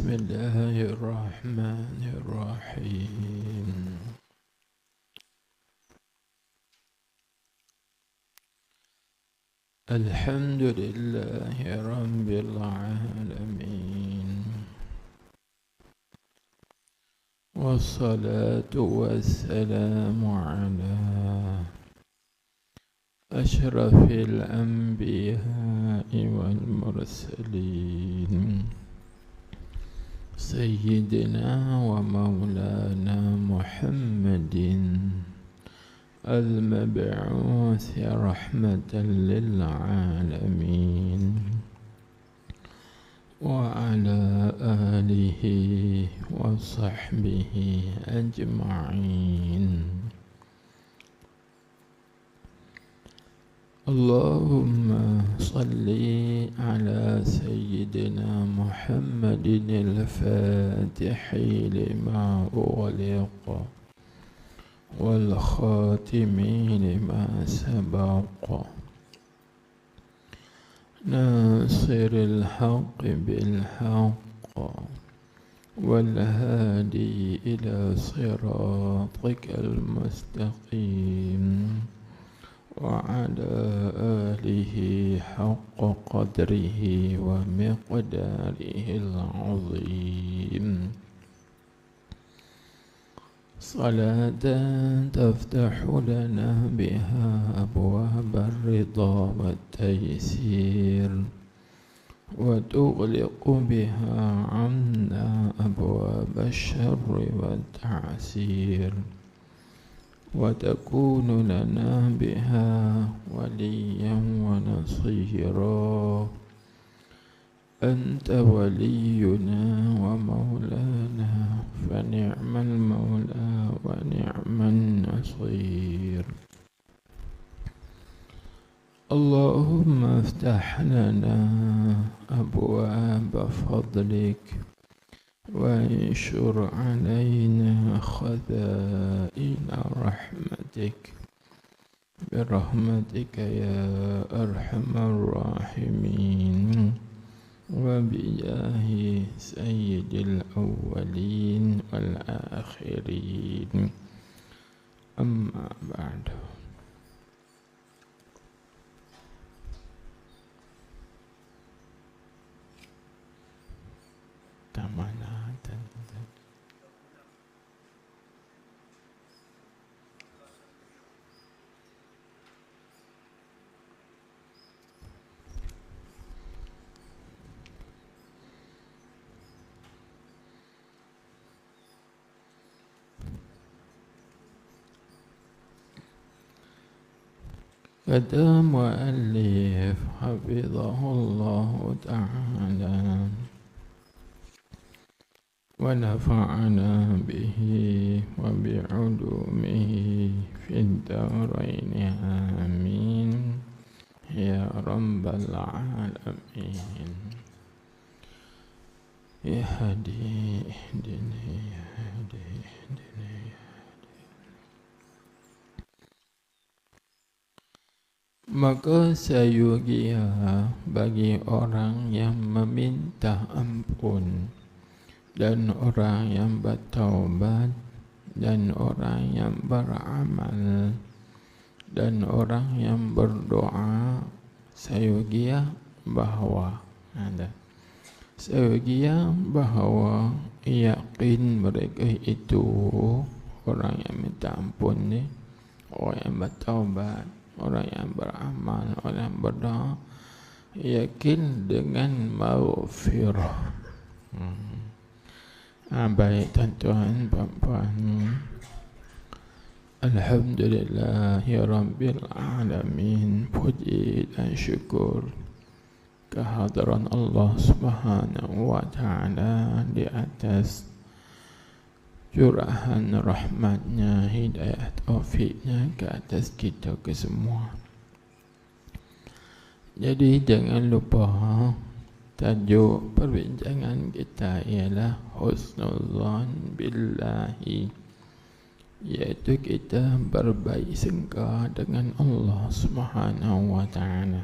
بسم الله الرحمن الرحيم. الحمد لله رب العالمين، والصلاة والسلام على أشرف الأنبياء والمرسلين، سيدنا ومولانا محمد المبعوث رحمة للعالمين، وعلى آله وصحبه أجمعين. اللهم صل على سيدنا محمد الفاتح لما أغلق والخاتم لما سبق، ناصر الحق بالحق والهادي إلى صراطك المستقيم، وعلى آله حق قدره ومقداره العظيم. صلاة تفتح لنا بها أبواب الرضا والتيسير، وتغلق بها عنا أبواب الشر والتعسير، وتكون لنا بها وليا ونصيرا. أنت ولينا ومولانا، فنعم المولى ونعم النصير. اللهم افتح لنا أبواب فضلك، وانشر علينا خزائن رحمتك، برحمتك يا أرحم الراحمين، وبجاه سيد الأولين والآخرين. أما بعد، kata muallif hafizahullah ta'ala wa nafa'ana bihi wa bi'ulumihi fid darain amin ya rabbal alamin. Ya hadi ihdini ya hadi ihdini ya. Maka sayogia bagi orang yang meminta ampun, dan orang yang bertaubat, dan orang yang beramal, dan orang yang berdoa, sayogia bahawa yakin mereka itu, orang yang minta ampun ni, orang yang bertaubat, orang yang beramal, orang yang berdoa, yakin dengan maghfirah. Baik tuan-tuan, puan-puan, alhamdulillahi rabbil alamin. Puji dan syukur kehadiran Allah Subhanahu wa ta'ala di atas curahan rahmatnya, hidayah taufiknya ke atas kita kesemua. Jadi jangan lupa tajuk perbincangan kita ialah husnuzan billahi, iaitu kita berbaik sangka dengan Allah Subhanahu wa ta'ala.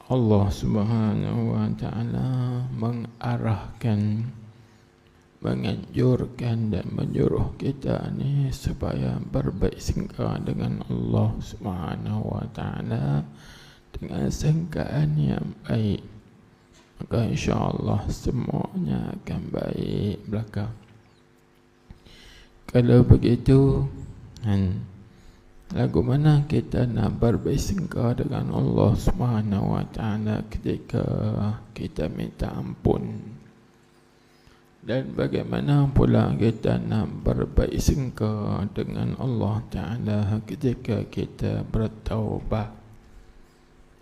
Allah Subhanahu wa Ta'ala mengarahkan, menganjurkan dan menyuruh kita ni supaya berbaik sangka dengan Allah Subhanahu wa Ta'ala dengan sangkaan yang baik. Maka insya-Allah semuanya akan baik belaka. Kalau begitu, lagu mana kita nak berbaik sangka dengan Allah Subhanahu wa Ta'ala ketika kita minta ampun? Dan bagaimana pula kita nak berbaik sangka dengan Allah Ta'ala ketika kita bertaubat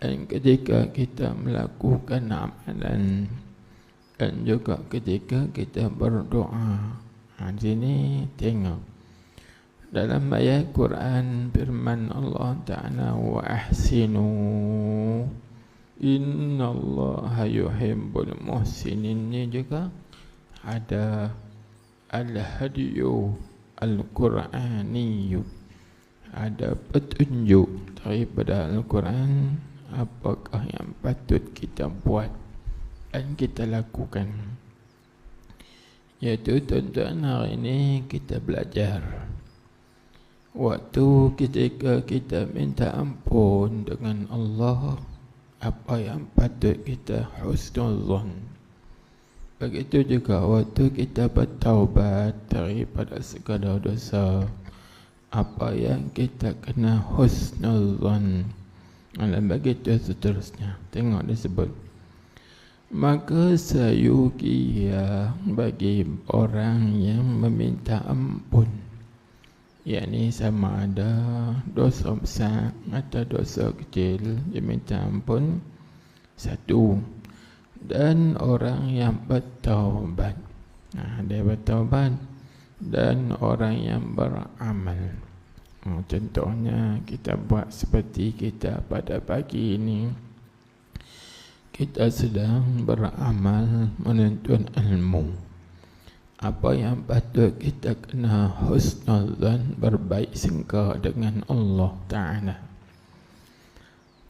dan ketika kita melakukan amalan dan juga ketika kita berdoa? Di sini tengok dalam ayat Quran firman Allah Ta'ala, wa ahsinu innallaha yuhibbul muhsinin. Ini juga ada al-hadiyu al-Qur'aniyu, ada petunjuk daripada Al-Quran apakah yang patut kita buat dan kita lakukan. Iaitu tuan-tuan, hari ini kita belajar waktu ketika kita minta ampun dengan Allah, apa yang patut kita husnuzan. Begitu juga waktu kita bertaubat daripada segala dosa, apa yang kita kena husnuzan. Dan begitu seterusnya. Tengok disebut, maka sayugia bagi orang yang meminta ampun, yakni sama ada dosa besar atau dosa kecil, dia minta ampun satu. Dan orang yang bertaubat, dia bertaubat. Dan orang yang beramal. Contohnya kita buat seperti kita pada pagi ini, kita sedang beramal menuntut ilmu. Apa yang patut kita kena husnuzan, berbaik sangka dengan Allah Ta'ala.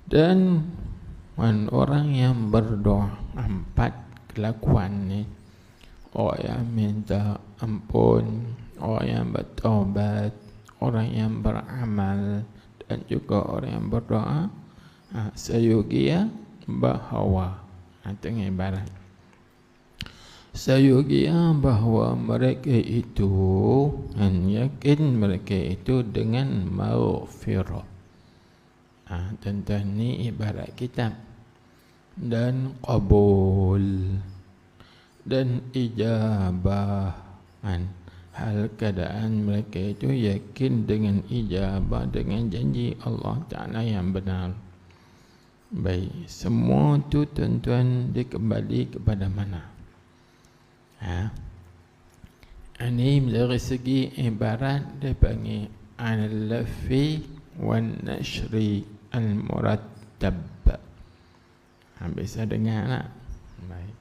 Dan orang yang berdoa, 4 kelakuan ni, orang yang minta ampun, orang yang bertaubat, orang yang beramal dan juga orang yang berdoa, sayugia bahawa, tengok ibarat sayugia bahawa mereka itu yakin mereka itu dengan maghfirah. Tentang ni ibarat kitab dan qabul dan ijabah. Hal keadaan mereka itu yakin dengan ijabah, dengan janji Allah Ta'ala yang benar. Baik, semua tu tuan-tuan dikembali kepada mana? Ini dari segi ibarat dia panggil al-lafi wan nashri al-murattab. Bisa dengar tak? Baik,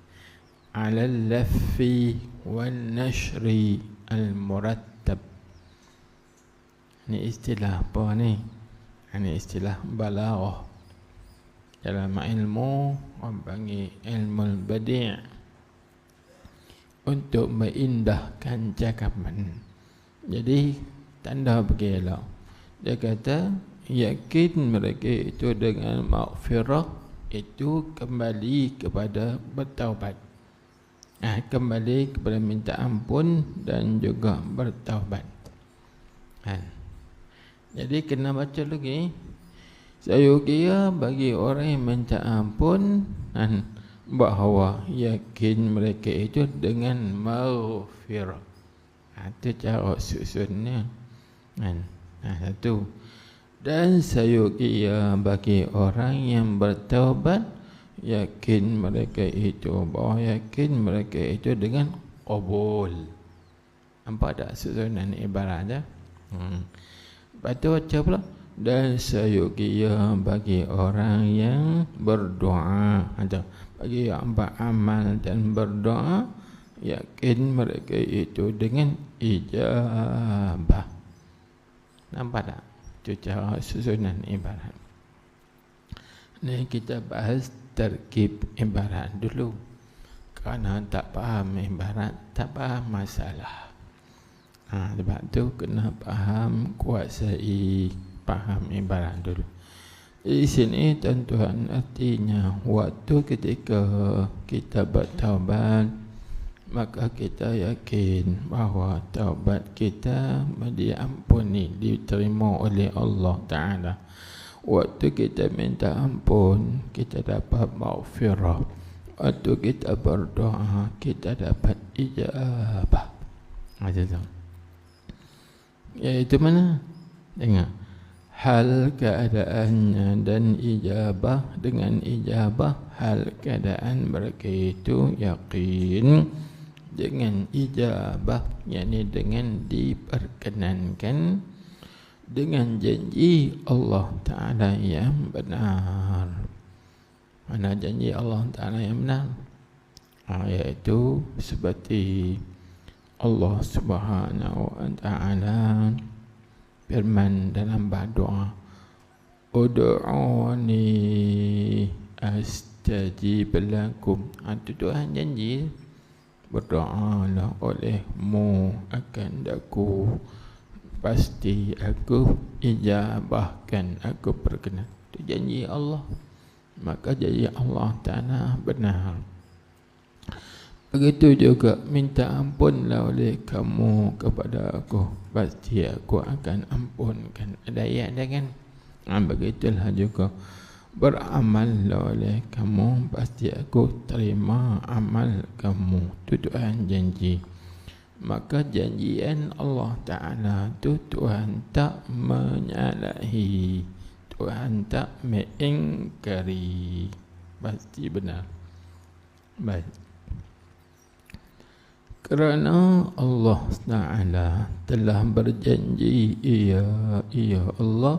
al-lafi wan nashri al-murattab. Ini istilah apa ni? Ini istilah balaghah. Dalam ilmu orang panggil ilmu badi', untuk mengindahkan cakapan. Jadi tanda begitulah. Dia kata yakin mereka itu dengan maghfirah, itu kembali kepada bertaubat. Kembali kepada minta ampun dan juga bertaubat. Jadi kena baca lagi. Saya kira bagi orang yang minta ampun bahawa yakin mereka itu dengan maghfirah. Itu cara susunnya. Satu. Dan saya kira bagi orang yang bertaubat, yakin mereka itu, bahawa yakin mereka itu dengan qabul. Nampak tak susunan ibaratnya? Lepas tu baca pula, dan saya kira bagi orang yang berdoa, bagi yang beramal dan berdoa, yakin mereka itu dengan ijabah. Nampak tak? Itu cara susunan ibarat. Ni kita bahas terkib ibarat dulu. Kerana tak faham ibarat, tak faham masalah. Sebab tu kena faham, kuasai, faham ibarat dulu. Di sini tuan-tuan, artinya waktu ketika kita bertaubat, maka kita yakin bahawa taubat kita diampuni, diterima oleh Allah Ta'ala. Waktu kita minta ampun, kita dapat maghfirah. Waktu kita berdoa, kita dapat ijabah. Iaitu mana? Dengar. Hal keadaannya dan ijabah, dengan ijabah hal keadaan mereka itu yakin. Dengan ijabah, yakni dengan diperkenankan, dengan janji Allah Ta'ala yang benar. Mana janji Allah Ta'ala yang benar? Iaitu seperti Allah Subhanahu wa Ta'ala firman dalam doa, Ud'uni astajib lakum. Itu Tuhan janji, berdoalah olehmu akan aku, pasti aku ijabahkan, aku berkenan. Itu janji Allah. Maka janji Allah Ta'ala benar. Begitu juga minta ampunlah oleh kamu kepada aku, pasti aku akan ampunkan. Ada ayat dia kan? Begitulah juga beramallah oleh kamu, pasti aku terima amal kamu. Itu Tuhan janji. Maka janjian Allah Ta'ala itu Tuhan tak menyalahi, Tuhan tak mengingkari, pasti benar. Baik. Kerana Allah Ta'ala telah berjanji, ia Allah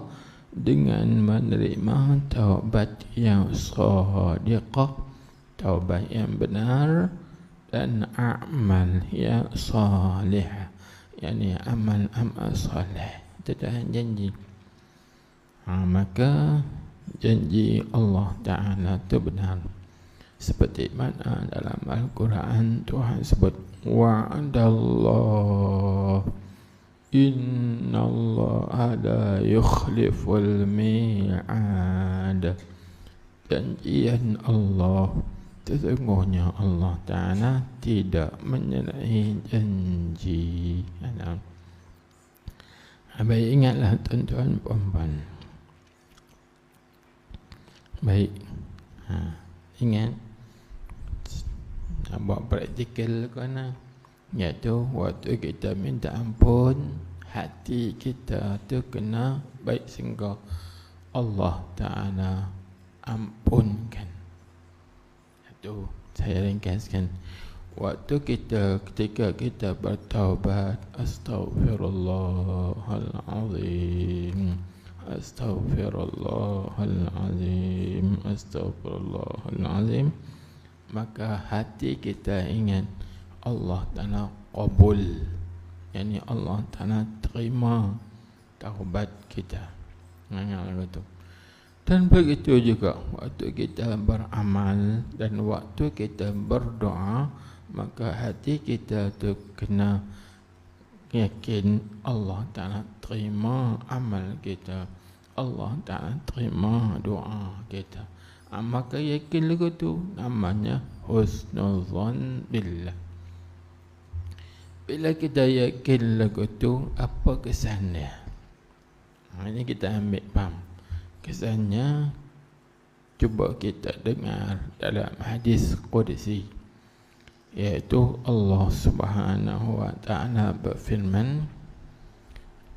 dengan menerima taubat yang shadiqah, taubat yang benar, dan amal yang salih, yakni amal-amal salih. Itu Tuhan janji. Maka janji Allah Ta'ala itu benar. Seperti mana dalam Al-Quran Tuhan sebut, wa'adallah innallaha la yukhliful mi'ad. Janjian Allah, sesungguhnya Allah Ta'ala tidak menyalahi janji. Baik, ingatlah tuan-tuan puan-puan. Baik, ingat buat praktikal kena, iaitu waktu kita minta ampun, hati kita tu kena baik sehingga Allah Ta'ala ampunkan. Itu saya ringkaskan. Waktu ketika kita bertaubat, astaghfirullahalazim, astaghfirullahalazim, astaghfirullahalazim, maka hati kita ingat Allah Ta'ala qabul, yakni Allah Ta'ala terima taubat kita. Ingat. Dan begitu juga waktu kita beramal dan waktu kita berdoa, maka hati kita tu kena yakin Allah Ta'ala terima amal kita, Allah Ta'ala terima doa kita. Maka yakin lagu tu namanya husnuzan billah. Bila kita yakin lagu tu, apa kesannya? Ini kita ambil faham. Kesannya, cuba kita dengar dalam hadis Qudsi, iaitu Allah Subhanahu wa Ta'ala berfirman,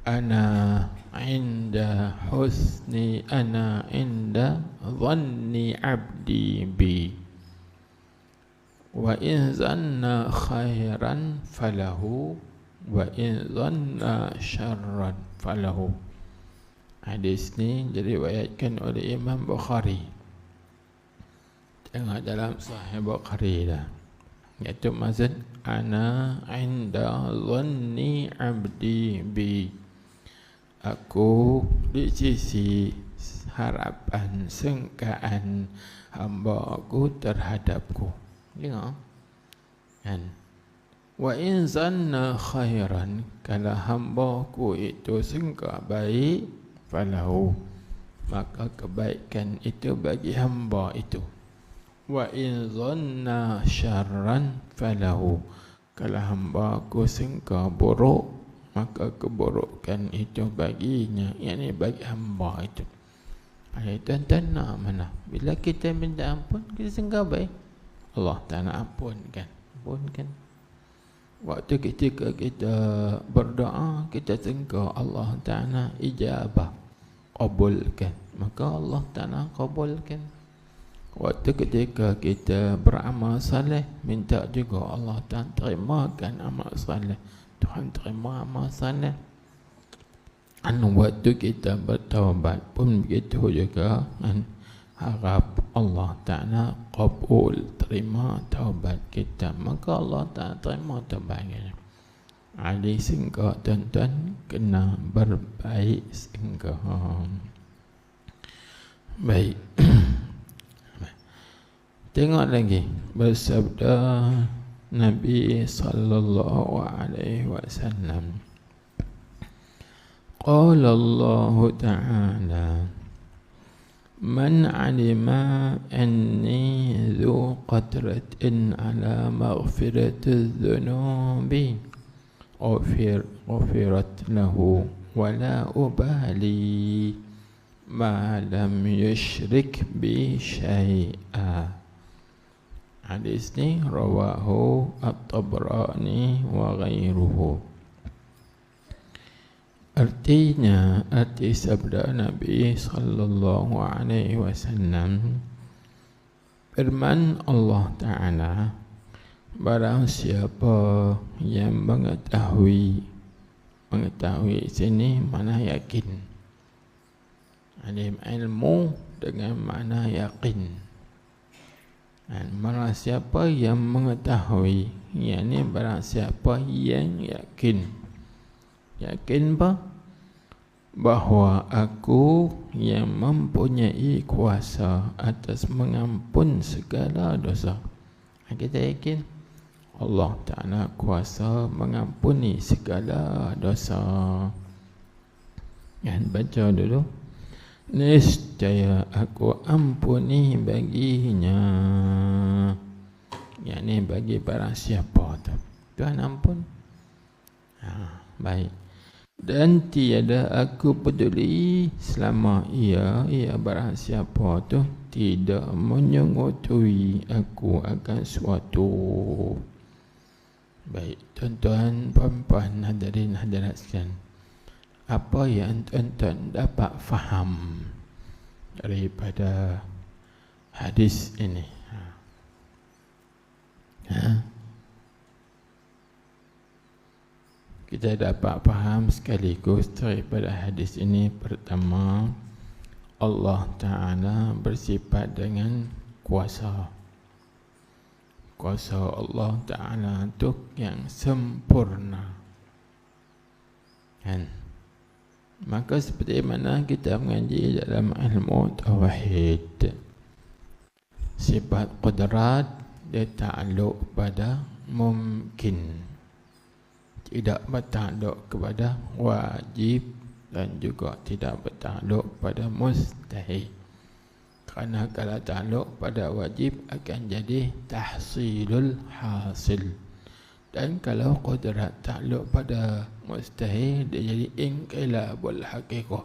Ana inda dhanni abdi bi, wa in zanna khairan falahu, wa in zanna syarran falahu. Hadis ni diriwayatkan oleh Imam Bukhari. Tengok dalam Sahih Bukhari dah. Iaitu maksud, ana inda dhanni abdi bi, aku di sisi harapan, sangkaan hamba aku terhadapku. Tengok kan? Wa in zanna khairan, kalau hamba ku itu sangka baik, falahu, maka kebaikan itu bagi hamba itu. Wa in zanna syarran falahu, kalau hamba ku sangka buruk, maka keburukan itu baginya, yakni bagi hamba itu. Tuan-tuan nak mana? Bila kita minta ampun, kita sangka baik, Allah Ta'ala ampunkan. Waktu ketika kita berdoa, kita sangka Allah Ta'ala ijabah, kabulkan, maka Allah Ta'ala kabulkan. Waktu ketika kita beramal saleh, minta juga Allah Ta'ala terimakan amal saleh, Tuhan terima amal saleh. Waktu kita bertaubat pun begitu juga, harap Allah Ta'ala qabul, terima taubat kita, maka Allah Ta'ala terima taubat kita. Jadi sehingga tuan-tuan kena berbaik sehingga baik. Tengok lagi bersabda Nabi sallallahu alaihi wasallam, qala Allah Ta'ala, man alima anni dhu qatratin ala maghfirati dhunubi ghufirat lahu wala ubali ma lam yushrik bi syai'a. Hadis ni rawahu At-Tabrani wa ghairuhu. Artinya, arti sabda Nabi sallallahu alaihi wasallam, firman Allah Ta'ala, barang siapa yang mengetahui sini mana yakin, alim ilmu dengan makna yakin. Barang siapa yang mengetahui, yakni barang siapa yang yakin apa? Bahawa aku yang mempunyai kuasa atas mengampun segala dosa. Kita yakin Allah Ta'ala kuasa mengampuni segala dosa. Baca dulu. Niscaya aku ampuni baginya, yakni bagi barang siapa tu Tuhan ampun. Baik. Dan tiada aku peduli selama ia barang siapa tu tidak menyengutui aku akan suatu. Baik, tuan-tuan, puan-puan, hadirin hadirat sekalian, apa yang tuan-tuan dapat faham daripada hadis ini? Kita dapat faham sekaligus daripada hadis ini. Pertama, Allah Ta'ala bersifat dengan kuasa. Kuasa Allah Ta'ala itu yang sempurna. Maka seperti mana kita mengaji dalam ilmu tauhid, sifat qudrat dia ta'alluq pada mungkin, tidak bertakluk kepada wajib, dan juga tidak bertakluk pada mustahil. Kerana kalau takluk pada wajib akan jadi tahsilul hasil, dan kalau qudrat takluk pada mustahil, dia jadi inqilabul haqiqah,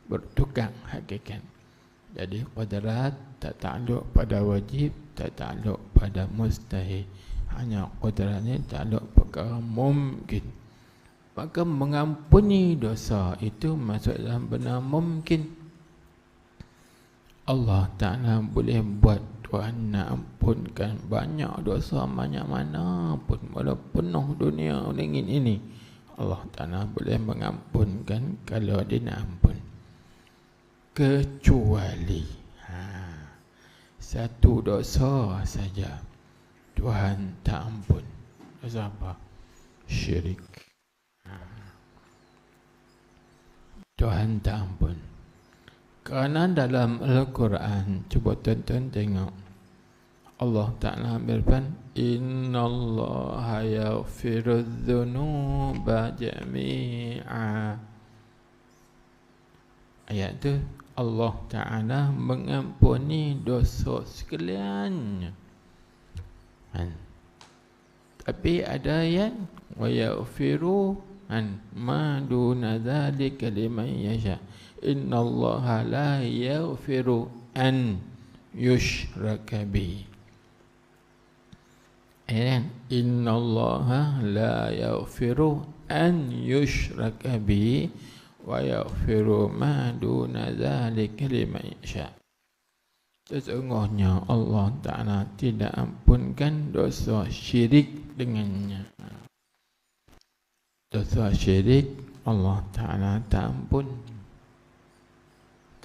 bertukar hakikat. Jadi qudrat tak takluk pada wajib, tak takluk pada mustahil, hanya qudratnya takluk perkara mungkin. Maka mengampuni dosa itu masuk dalam benar mungkin. Allah Ta'ala boleh buat Tuhan nak ampunkan banyak dosa, banyak mana pun, walaupun penuh dunia langit ini, Allah Ta'ala boleh mengampunkan kalau dia nak ampun. Kecuali satu dosa saja Tuhan tak ampun. Dosa apa? Syirik. Tuhan tak ampun. Kerana dalam Al-Quran, cuba tuan-tuan tengok, Allah Ta'ala berfirman, Inna Allah yaghfiru dhunuba jami'a. Ayat tu, Allah Ta'ala mengampuni dosa sekalian. Tapi ada ayat, wa yaghfiru ma duna dzalika liman yasha. Inna Allah la yaghfiru an yushraka bihi. Inna Allah la yaghfiru an yushraka bihi wa yaghfiru ma duna dzalika liman yasha. Sesungguhnya Allah Ta'ala tidak ampunkan dosa syirik dengannya. Dosa syirik Allah Ta'ala tak ampun.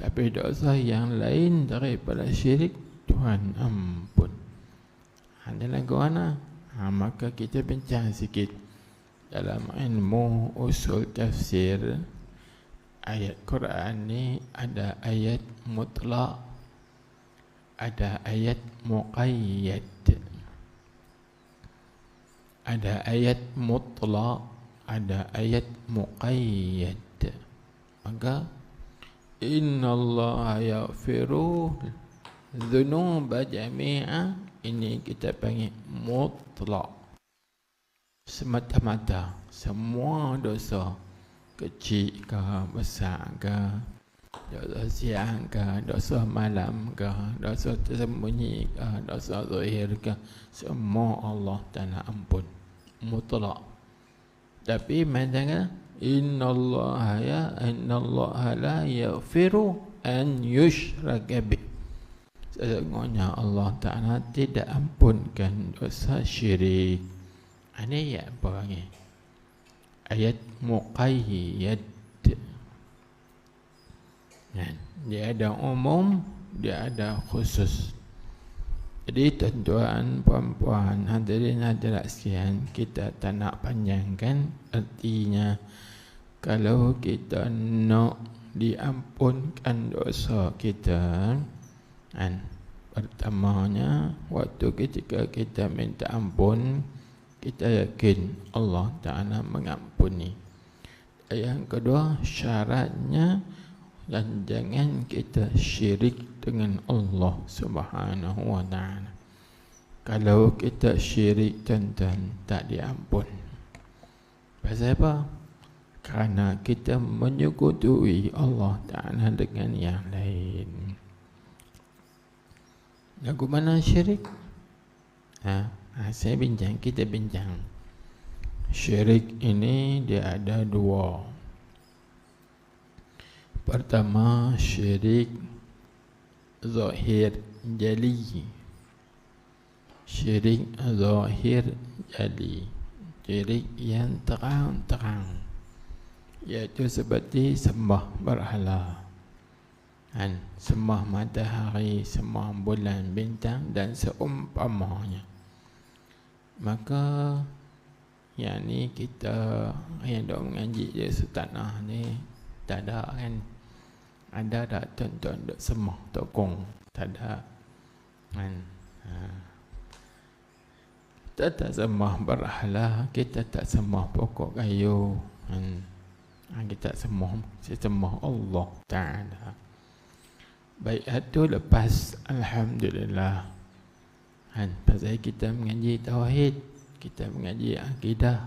Tapi dosa yang lain daripada syirik, Tuhan ampun. Dalam mana? Maka kita bincang sikit dalam ilmu usul tafsir. Ayat Quran ni ada ayat mutlak, ada ayat muqayyad. Ada ayat mutlak, ada ayat muqayyad. Maka Inna Allah yaghfiru dhunuba jami'a, ini kita panggil mutlak, semata-mata semua dosa, kecil ke besar ke, dosa siang ke, dosa malam ke, dosa tersembunyi ke, dosa zahir ke, semua Allah Ta'ala ampun, mutlak. Tapi macam Inna Allah la yaghfiru an yushraka bih. Sesungguhnya Allah Ta'ala tidak ampunkan dosa syirik. Ini ayat apa ni? Ayat muqayyad. Dia ada umum, dia ada khusus. Jadi tuan-tuan, puan-puan, hadirin hadirat sekalian, kita tak nak panjangkan. Artinya, kalau kita nak diampunkan dosa kita, pertamanya, waktu ketika kita minta ampun, kita yakin Allah Ta'ala mengampuni. Yang kedua, syaratnya, dan jangan kita syirik dengan Allah Subhanahu wa Ta'ala. Kalau kita syirik, tuan-tuan, tak diampun. Pasal apa? Kerana kita menyekutui Allah Ta'ala dengan yang lain. Lagu mana syirik? Saya bincang, kita bincang. Syirik ini dia ada dua. Pertama, syirik zahir jali. Syirik zahir jali, syirik yang terang-terang, iaitu seperti sembah berhala, sembah matahari, sembah bulan, bintang dan seumpamanya. Maka yang ni kita yang dok mengaji je setanah ni tak ada kan? Ada tak tuan-tuan dok sembah tokong? Tak ada kan? Kita tak sembah berhala, kita tak sembah pokok kayu kan? Kita sembah Allah Ta'ala. Baik, itu lepas alhamdulillah kan? Pasal kita mengaji tauhid, kita mengaji akidah.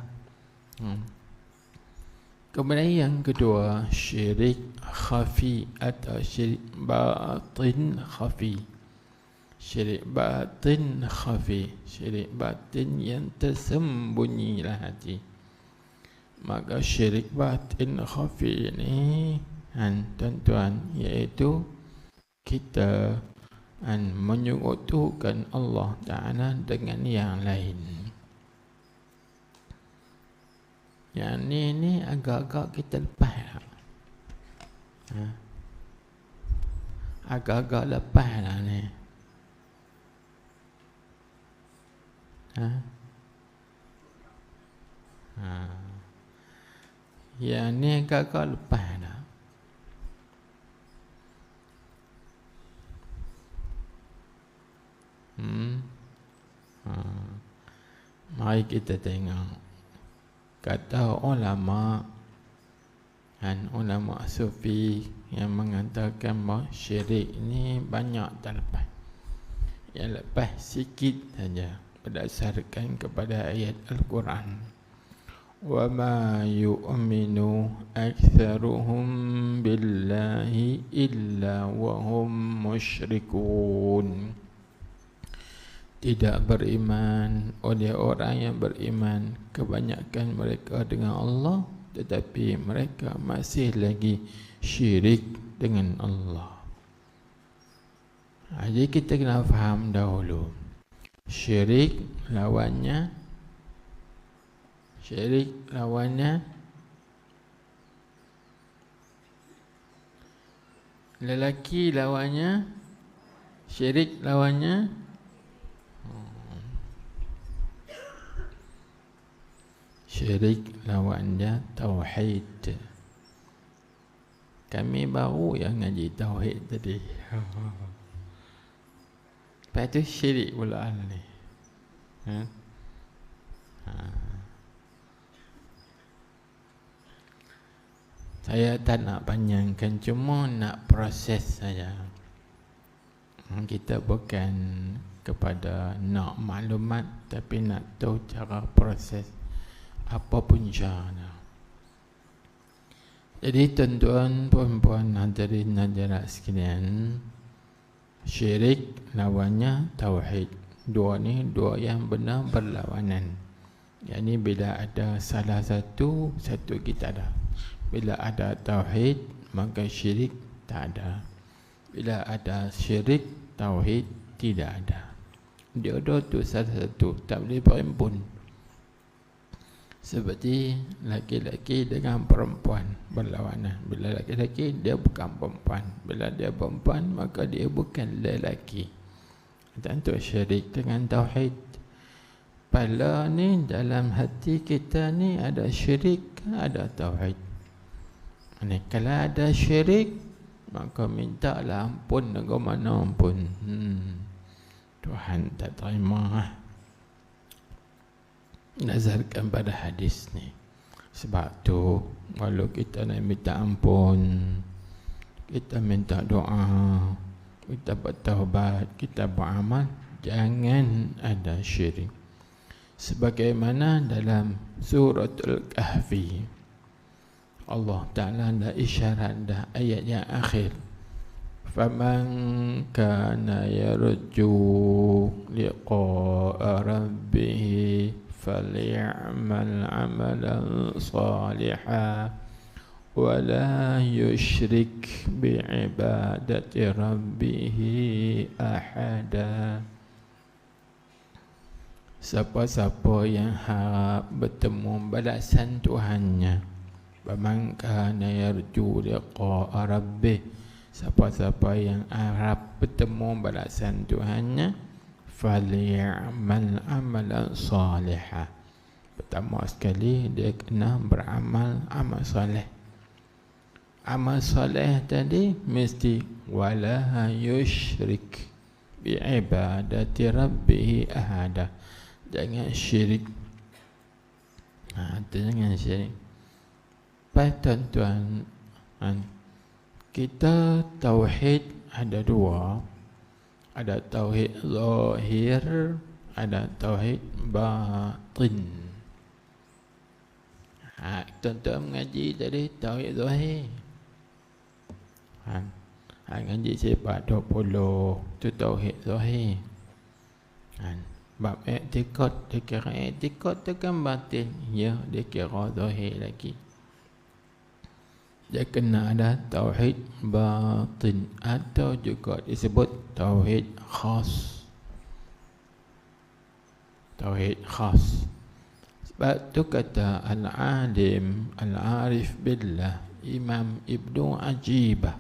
Kemudian yang kedua, syirik khafi atau syirik batin khafi. Syirik batin khafi, syirik batin yang tersembunyi dalam hati. Maka syirik batin khafi ini, tuan-tuan, iaitu kita menyekutukan Allah Ta'ala dengan yang lain. Yang ni agak-agak kita lepas lah. Agak-agak lepas lah ni. Yang ni agak-agak lepas lah. Mari kita tengok. Kata ulama ulama sufi yang mengatakan bahawa syirik ni banyak tak lepas. Yang lepas sikit saja berdasarkan kepada ayat Al-Quran. Wa ma yu'minu aktsaruhum billahi illa wa hum musyrikun. Tidak beriman oleh orang yang beriman kebanyakan mereka dengan Allah, tetapi mereka masih lagi syirik dengan Allah. Jadi kita kena faham dahulu, syirik lawannya lelaki, lawannya syirik, lawannya syirik, lawannya tauhid. Kami baru yang ngaji tauhid tadi. Lepas tu syirik pula ni. Saya tak nak panjangkan, cuma nak proses saja. Kita bukan kepada nak maklumat, tapi nak tahu cara proses apa puncanya. Jadi tuan-tuan, puan-puan, hadirin hadirat sekalian, syirik lawannya tauhid. Dua ni dua yang benar berlawanan. Yang ni bila ada salah satu, satu kita ada. Bila ada tauhid, maka syirik tak ada. Bila ada syirik, tauhid tidak ada. Dua-dua tu salah satu, tak boleh berhimpun. Seperti laki-laki dengan perempuan berlawanan. Bila laki-laki, dia bukan perempuan. Bila dia perempuan, maka dia bukan lelaki. Tentu syirik dengan tauhid. Pada ni, dalam hati kita ni ada syirik, ada tauhid. Kalau ada syirik, maka mintalah ampun dengan mana pun. Tuhan tak terima. Nazarkan pada hadis ni. Sebab tu, kalau kita nak minta ampun, kita minta doa, kita bertaubat, kita beramal, jangan ada syirik. Sebagaimana dalam suratul Kahfi, Allah Ta'ala dah isyarat dah ayat yang akhir. فَمَنْ كَانَ يَرْجُو لِقَاءَ رَبِّهِ فَلْيَعْمَلْ عَمَلًا صَالِحًا وَلَا يُشْرِكْ بِعِبَادَةِ رَبِّهِ أَحَدًا. Siapa-siapa yang harap bertemu balasan Tuhannya, فَمَنْ كَانَ يَرْجُو لِقَاءَ رَبِّهِ, siapa-siapa yang harap bertemu balasan Tuhannya, فَلْيَعْمَلْ عَمَلًا صَالِحًا. Pertama sekali dia kena beramal amal soleh. Amal soleh tadi mesti وَلَا يُشْرِكْ بِعِبَادَةِ رَبِّهِ أَحَدًا. Jangan syirik. Jangan syirik. Baik tuan-tuan, kita tauhid ada dua. Ada tauhid zahir, ada tauhid batin. Tuan-tuan mengaji tadi tauhid zahir. Ngaji sifat 20 tu tauhid zahir. Bab i'tiqad, dia kira i'tiqad tu kan batin. Ya, dia kira zahir lagi. Dia kena ada tauhid batin, atau juga disebut tauhid khas. Tauhid khas. Sebab tu kata al-alim, al-arif billah, Imam Ibnu Ajibah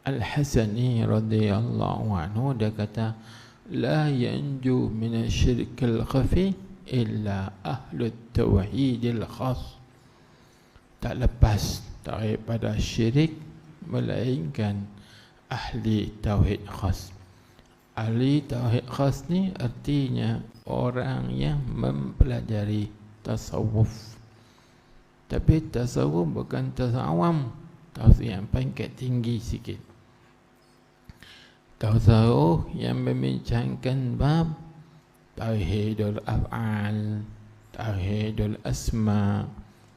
Al-Hasani radhiyallahu anhu, dia kata la yanju min asyirkil khafi illa ahlut tauhidil khas. Tak lepas daripada syirik melainkan ahli tauhid khas. Ahli tauhid khas ni artinya orang yang mempelajari tasawuf. Tapi tasawuf bukan tasawuf awam, tasawuf yang pangkat tinggi sikit. Tasawuf yang membincangkan bab tauhidul af'al, tauhidul asma,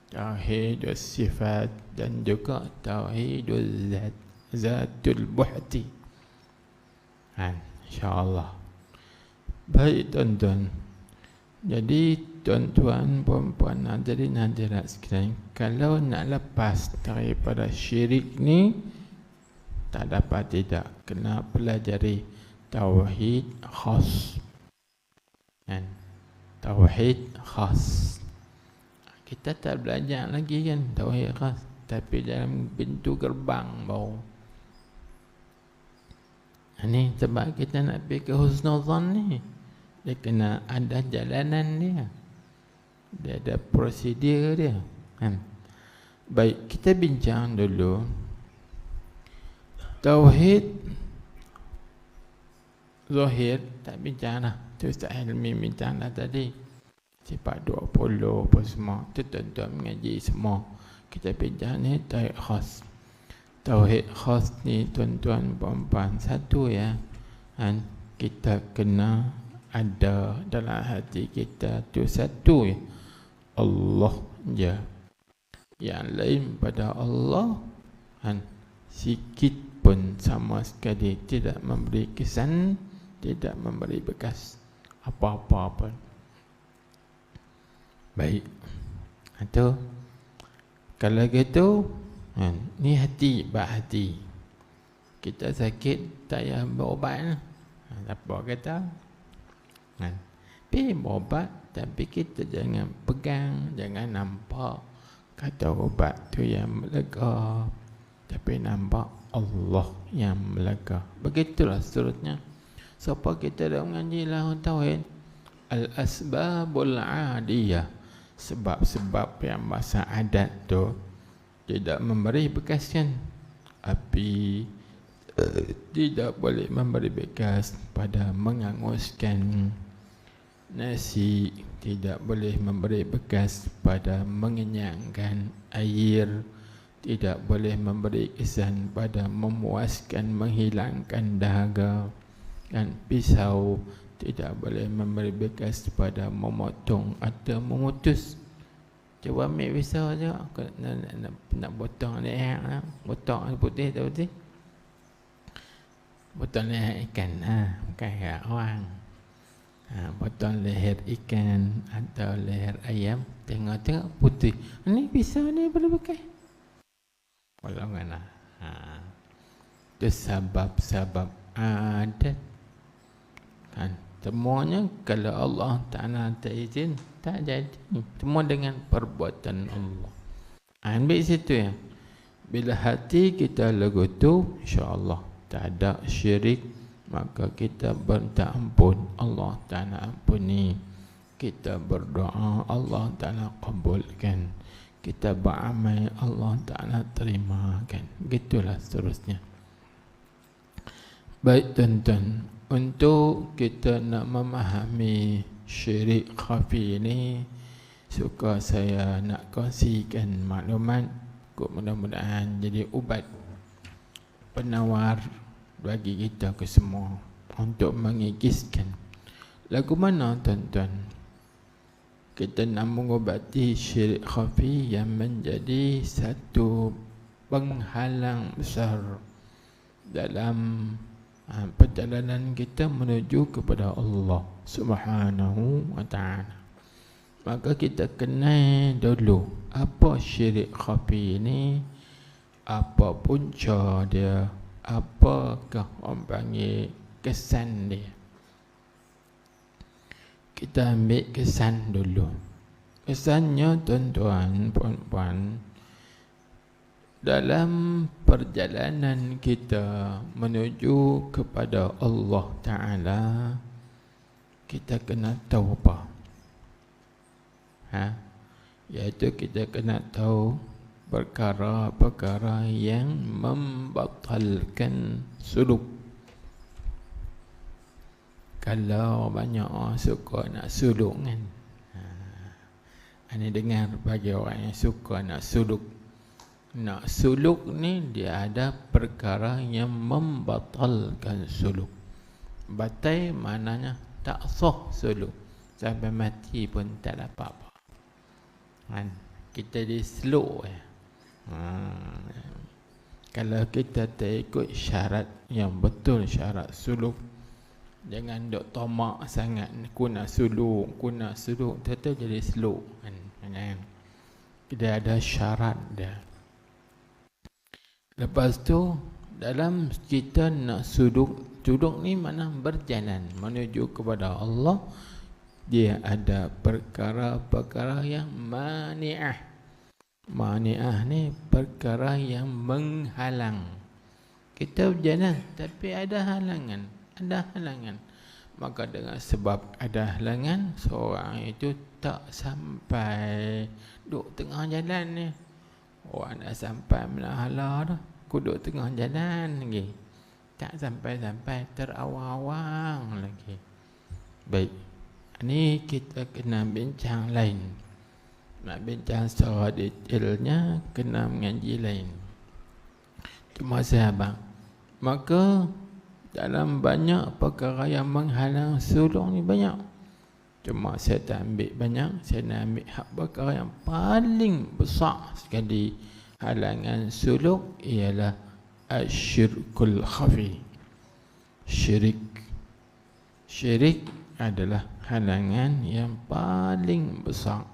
tauhidul sifat dan juga tauhidul zat, zatul buhti. InsyaAllah. Baik tuan-tuan. Jadi tuan-tuan, puan-puan, hadirin hadirat sekalian, kalau nak lepas daripada syirik ni, tak dapat tidak, kena pelajari tauhid khas. Tauhid khas. Kita tak belajar lagi kan tauhid khas, tapi dalam pintu gerbang bau. Ini sebab kita nak pergi ke husnuzan ni, dia kena ada jalanan dia, dia ada prosedur dia. Baik, kita bincang dulu tauhid zahir, tak bincang lah, tu Ustaz Helmi bincang lah tadi. Sifat 20 apa semua, tu tuan-tuan mengaji semua. Kita bincang ni tauhid khas. Tauhid khas ni tuan-tuan puan-puan, satu ya, kita kena ada dalam hati kita tu satu ya, Allah je. Yang lain pada Allah sikit pun sama sekali tidak memberi kesan, tidak memberi bekas apa-apa pun. Baik, itu kalau gitu, ni hati, bak hati. Kita sakit tak payah berubat lah. Apa kata? Pergi berubat, tapi kita jangan pegang, jangan nampak kata ubat tu yang melega, tapi nampak Allah yang melega. Begitulah seterusnya. Siapa kita dah mengaji lah tauhid al-asbabul adiyah, sebab-sebab yang masa adat tu tidak memberi bekas kan. Api tidak boleh memberi bekas pada menganguskan nasi, tidak boleh memberi bekas pada mengenyangkan air, tidak boleh memberi kesan pada memuaskan, menghilangkan dahaga, dan pisau tidak boleh memberi bekas pada memotong atau memutus. Cuba ambil pisau je, nak potong leher, potong putih tu putih, potong leher ikan, bukan leher orang. Potong leher ikan atau leher ayam, tengok-tengok putih. Ni pisau ni boleh pakai. Walaulah. Itu sebab-sebab adat. Semuanya kalau Allah Ta'ala tak izin, tak jadi. Semua dengan perbuatan Allah. Ambil situ ya. Bila hati kita lagu tu, insyaAllah tak ada syirik, maka kita minta ampun, Allah Ta'ala ampuni. Kita berdoa, Allah Ta'ala kabulkan. Kita beramal, Allah Ta'ala terimakan. Begitulah seterusnya. Baik tuan-tuan, untuk kita nak memahami syirik khafi ini, suka saya nak kongsikan maklumat, mudah-mudahan jadi ubat penawar bagi kita ke semua untuk mengikiskan. Lagu mana tuan-tuan kita nak mengobati syirik khafi yang menjadi satu penghalang besar dalam perjalanan kita menuju kepada Allah Subhanahu wa ta'ala. Maka kita kenal dulu apa syirik khafi ini, apa punca dia, apakah orang panggil kesan dia. Kita ambil kesan dulu. Kesannya tuan-tuan, puan-puan, dalam perjalanan kita menuju kepada Allah Ta'ala, kita kena tahu apa? Iaitu kita kena tahu perkara-perkara yang membatalkan suluk. Kalau banyak orang suka nak suluk kan, ini dengar bagi orang yang suka nak suluk. Nak suluk ni dia ada perkara yang membatalkan suluk. Batal maknanya tak sah suluk, sampai mati pun tak dapat apa kan. Kita diseluk kalau kita tak ikut syarat yang betul, syarat suluk, jangan dok tomak sangat, aku nak suluk, tetap jadi seluk kan. Dia ada syarat dia. Lepas tu dalam kita nak suluk ni mana berjalan menuju kepada Allah, dia ada perkara-perkara yang mani'ah. Mani'ah ni perkara yang menghalang. Kita berjalan tapi ada halangan. Maka dengan sebab ada halangan, seorang itu tak sampai. Duduk tengah jalan ni, orang dah sampai Melahala dah, aku duduk tengah jalan lagi, tak sampai-sampai, terawang-awang lagi. Baik, ni kita kena bincang lain. Nak bincang secara detailnya, kena mengaji lain. Cuma sahabat, maka dalam banyak perkara yang menghalang suluk ni banyak. Cuma saya tak ambil banyak, saya nak ambil hak perkara yang paling besar sekali halangan suluk, ialah asyirkul khafi. Syirik adalah halangan yang paling besar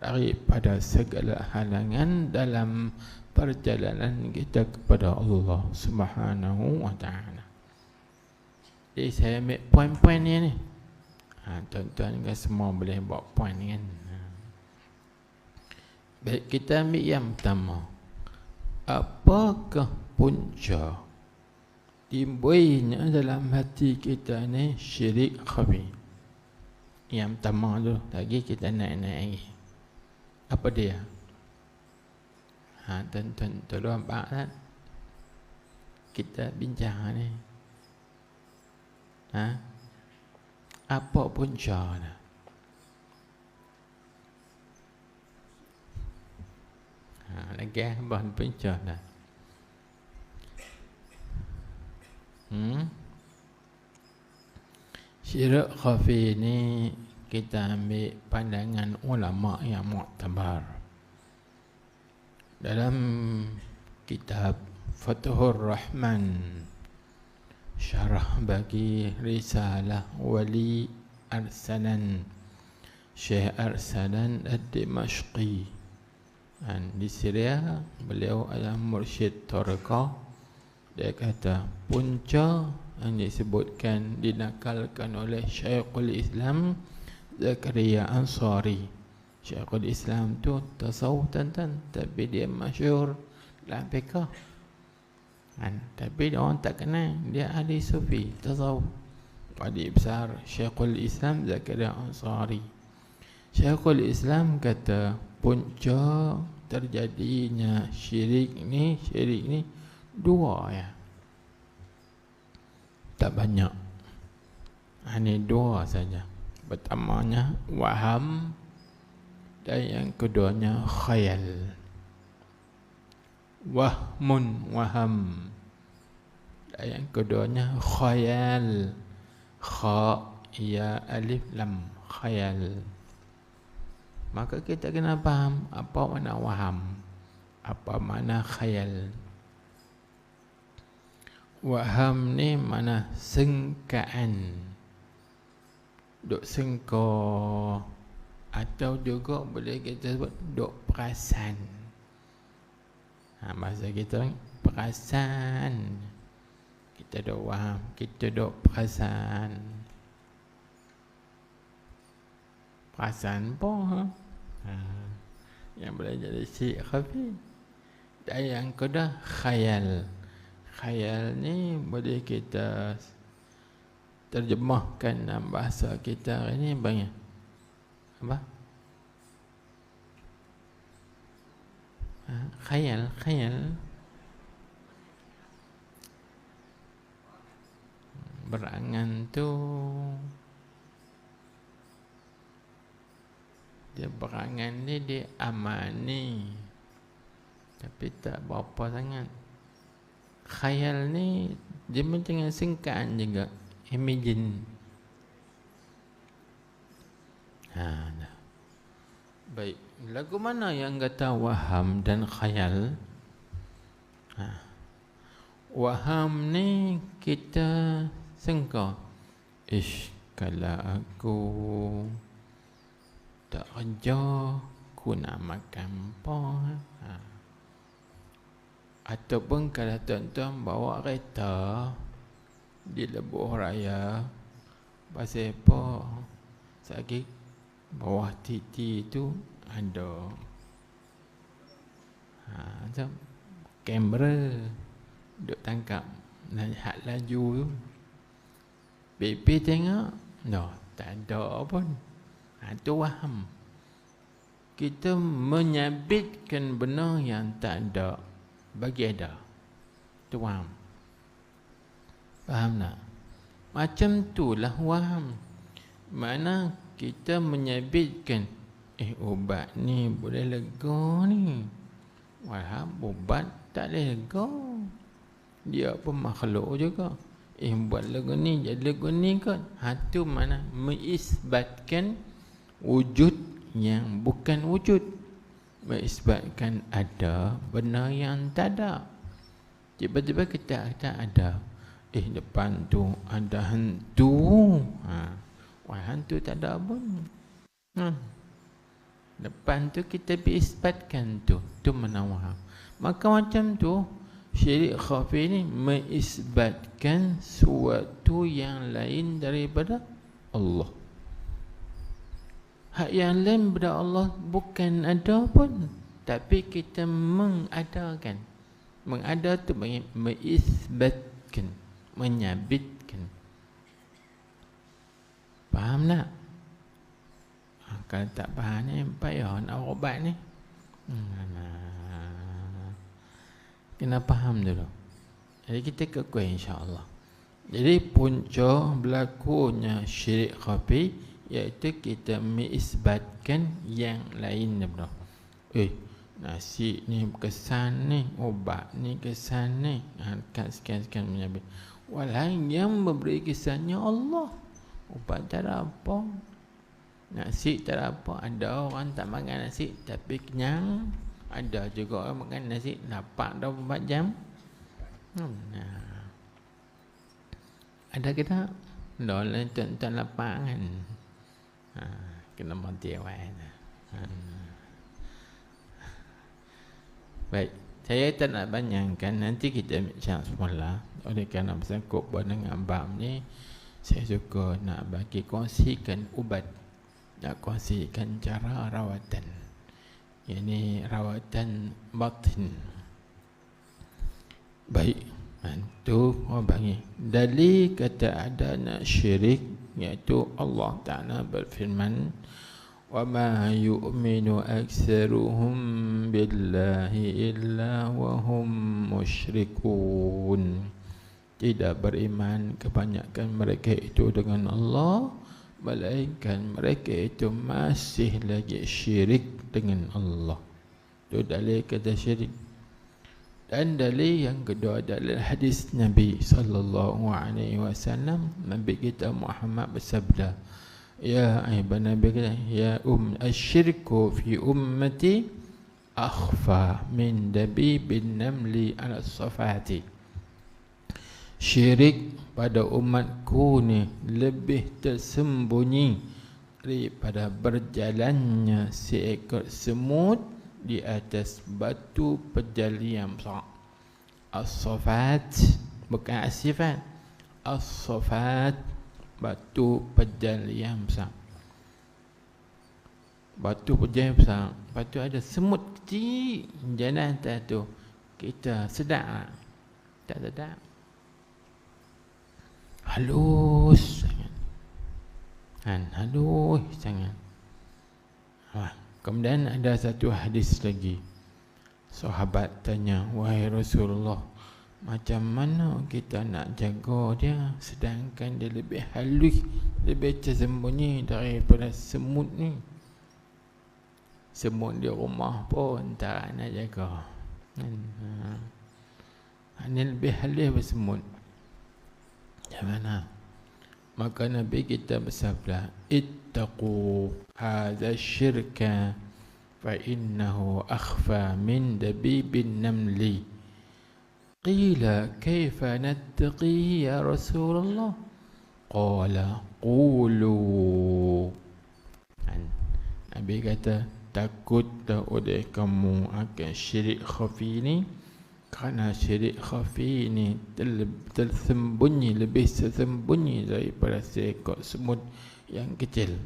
daripada segala halangan dalam perjalanan kita kepada Allah Subhanahu wa ta'ala. Jadi saya ambil poin-poin ni. Tuan-tuan kan semua boleh buat poin kan. Baik, kita ambil yang pertama. Apakah punca timbulnya dalam hati kita ni syirik khafi? Yang pertama tu, lagi kita naik-naik lagi. Apa dia? Tuan-tuan tolong nampak tak? Kita bincang ni. Apa punca dia? Lagi bahan punca dah. Syirik khafi ni kita ambil pandangan ulama yang mu'tabar. Dalam kitab Fathur Rahman, syarah bagi risalah Wali Arsalan, Syekh Arsalan Ad-Dimashqi, di Syria, beliau adalah mursyid tariqah. Dia kata punca yang disebutkan, dinakalkan oleh Syekhul Islam Zakaria Ansari. Syekhul Islam tu tasawuf tuan-tuan, tapi dia masyhur dalam fiqh. Tapi orang tak kenal dia ahli sufi tasawuf. Adik besar Syekhul Islam Zakaria Ansari. Syekhul Islam kata punca terjadinya syirik ni dua ya. Tak banyak. Ini dua saja. Pertamanya waham, dan yang keduanya khayal. Waham, dan yang keduanya khayal. Kha ya alif lam, khayal. Maka kita kena faham apa makna waham, apa makna khayal. Waham ni mana sengkaan, duk sengko, atau juga boleh kita sebut duk perasan. Bahasa kita perasan. Kita duk waham, kita duk perasan. Perasan pun yang boleh jadi syirik khafi. Dan yang kedua khayal. Khayal ni boleh kita terjemahkan dalam bahasa kita hari ni banyak. Apa? Khayal. berangan tu dia berangan ni dia amani, tapi tak berapa sangat. Khayal ni dia macam singkaan juga, imagine. Nah. Baik, lagu mana yang kata waham dan khayal? Waham ni kita sangka, kalau aku tak kerja, aku nak makan apa? Ataupun kalau tuan-tuan bawa kereta di lebuh raya, pasal apa? Sakit bawah titi tu ada macam kamera duk tangkap lihat laju tu. BP tengok, no, tak ada pun. Tu waham. Kita menyabitkan benda yang tak ada bagi ada. Tu waham. Faham tak? Macam itulah waham. Mana kita menyabitkan, ubat ni boleh lega ni. Waham, ubat tak boleh lega. Dia pun makhluk juga. Buat lega ni, jadi lega ni kan. Tu mana? Mengisbatkan wujud yang bukan wujud. Mengisbatkan ada benda yang tak ada. Tiba-tiba kita ada. Depan tu ada hantu. Wah, hantu tak ada pun. Depan tu kita isbatkan tu. Tu mana waham. Maka macam tu, syirik khafi ni mengisbatkan sesuatu yang lain daripada Allah. Hak yang lain daripada Allah bukan ada pun, tapi kita mengadakan. Mengada tu mengisbatkan, menyabitkan. Faham tak? Kalau tak faham ni, payah nak ubat ni. Kena faham dulu. Jadi kita kekuat insya-Allah. Jadi punca berlakunya syirik khafi iaitu kita mengisbatkan yang lain daripada. Nasi ni kesan ni, ubat ni kesan ni, sekian-sekian menyabit. Walau yang memberi kesannya Allah. Ubat tak ada apa, nasi tak ada apa. Ada orang tak makan nasi tapi kenyang. Ada juga orang makan nasi lapar 24 jam. Ada ke tak? Lain tuan-tuan lapar kan. Kena mati awal. Baik, saya tak nak banyakkan. Nanti kita bincang semula. Oleh kerana bersangkut dengan bab ni, saya suka nak bagi kongsikan ubat, nak kongsikan cara rawatan. Ini rawatan batin. Baik, itu bagi dalil kata adanya syirik, iaitu Allah Ta'ala berfirman, wa ma yu'minu aktsaruhum billahi illa wa hum musyrikun. Tidak beriman kebanyakan mereka itu dengan Allah, melainkan mereka itu masih lagi syirik dengan Allah. Itu dalil kata syirik. Dan dalil yang kedua adalah hadis Nabi sallallahu alaihi wasallam. Nabi kita Muhammad bersabda, ya ayuban Nabi kata, ya asyirku fi ummati akhfa min dabibin namli ala safati. Syirik pada umatku ni lebih tersembunyi daripada berjalannya seekor semut di atas batu pejali yang besar. As-safat bukan as-sifat. As-safat, batu pejali yang besar. Batu pejali yang besar. Lepas tu ada semut kecil jalan atas tu. Kita sedap tak sedap? Halus sangat. Halus sangat. Kemudian ada satu hadis lagi. Sahabat tanya, wahai Rasulullah, Macam mana kita nak jaga dia sedangkan dia lebih halus, lebih tersembunyi daripada semut ni. Semut di rumah pun tak nak jaga. Ini lebih halus bersemut. Macam mana? Maka Nabi kita bersabda, ittaqu hadha syirka fa innahu akhfa min dabibin namli. Qila kaifa nattaqi ya Rasulullah? Qala qulu. Nabi kata, takutlah oleh kamu akan syirik khafi ni, kerana syirik khafi ni tersembunyi, lebih tersembunyi daripada seekor semut yang kecil.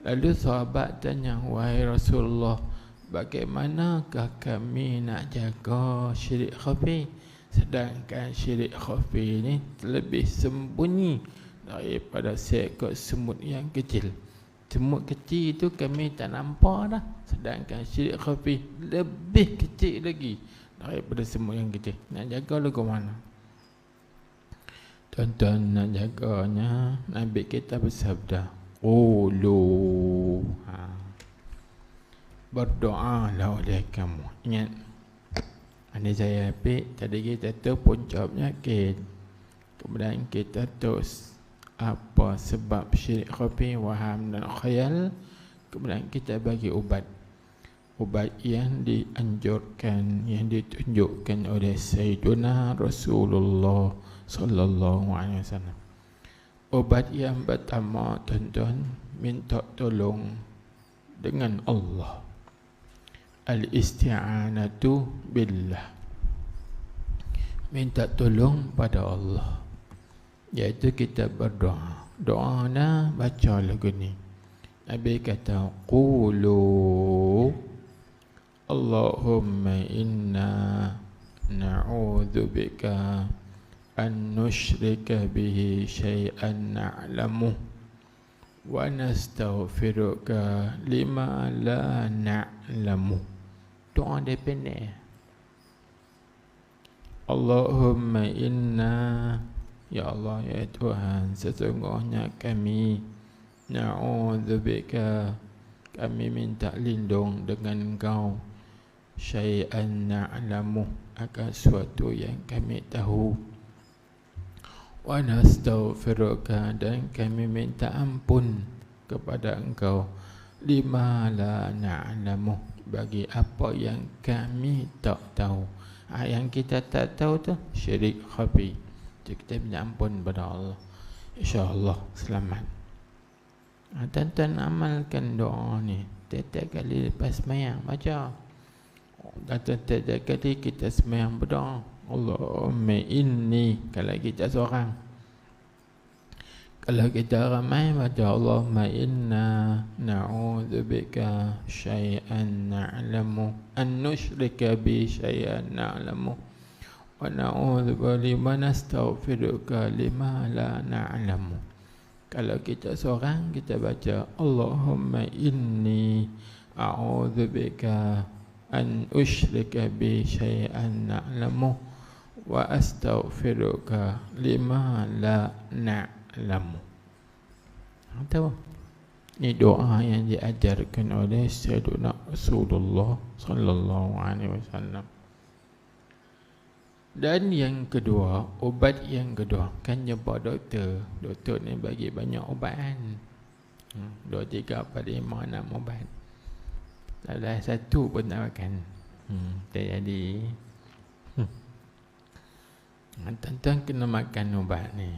Lalu sahabat tanya, wahai Rasulullah, bagaimanakah kami nak jaga syirik khafi sedangkan syirik khafi ni lebih sembunyi daripada seekor semut yang kecil? Semut kecil itu kami tak nampak dah, sedangkan syirik khafi lebih kecil lagi daripada semut yang kecil. Nak jaga lagu mana? Tuan-tuan, nak jaganya Nabi kita bersabda, qulu, berdoalah oleh kamu. Ingat, ini saya ambil tadi kita tu punca penyakit, kemudian kita terus apa sebab syirik khafi, waham dan khayal, kemudian kita bagi ubat yang dianjurkan, yang ditunjukkan oleh Sayyiduna Rasulullah sallallahu alaihi wasallam. Ubat yang pertama, tuan-tuan, minta tolong dengan Allah. Al-isti'anatu billah, minta tolong pada Allah, iaitu kita berdoa. Doa nak baca lagu ni. Nabi kata, qulu Allahumma inna na'udzubika an nusyrika bihi syai'an na'lamu wa nastaghfiruka lima la na'lamu. Doa dia pendek. Allahumma inna, ya Allah, ya Tuhan, sesungguhnya kami, na'udzubika, kami minta lindung dengan Engkau, syai'an na'lamu, akan suatu yang kami tahu, wa nastaghfiruka, dan kami minta ampun kepada Engkau, lima la na'lamu, bagi apa yang kami tak tahu. Yang kita tak tahu tu syirik khafi, kita minta ampun pada Allah, insya-Allah selamat. Tuan-tuan amalkan doa ni tiap-tiap kali lepas sembahyang baca. Dan tiap-tiap kali kita sembahyang berdoa, Allahumma inni, kalau kita seorang. Kalau kita ramai baca Allahumma inna na'udzubika syai'an na'lamu an nusyrika bi syai'an na'lamu wa na'udzubika liman nastaghfiruka lima la na'lamu. Kalau kita seorang, kita baca Allahumma inni a'udzubika an usyrika bi syai'an na'lamu wa astaghfiruka lima la na'lamu. Tahu? Ini doa yang diajarkan oleh Sayyidina Rasulullah sallallahu alaihi wasallam. Dan yang kedua, ubat yang kedua, kan jumpa doktor. Doktor ni bagi banyak ubatan. 2, 3, 4, 5, 6 ubat. Salah satu pun tak makan. Tak jadi. Tuan-tuan kena makan ubat ni.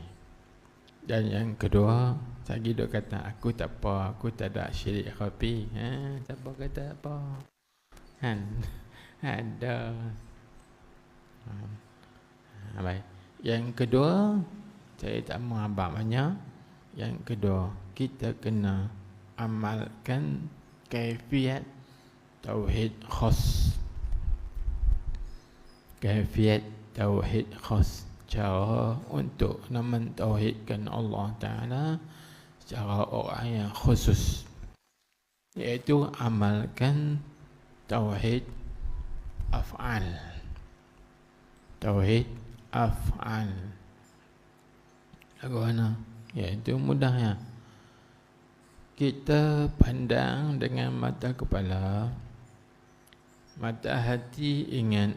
Dan yang kedua, lagi dok kata, aku tak apa, aku tak ada syirik khafi. Siapa kata apa? Ada. Baik. Yang kedua, saya tak mahu abang banyak. Yang kedua, kita kena amalkan kaifiat tauhid khas. Kaifiat tauhid khas, cara untuk mentauhidkan Allah Ta'ala secara orang yang khusus, iaitu amalkan tauhid af'al. tauhid af'al. Bagaimana? Iaitu mudahnya kita pandang dengan mata kepala, mata hati ingat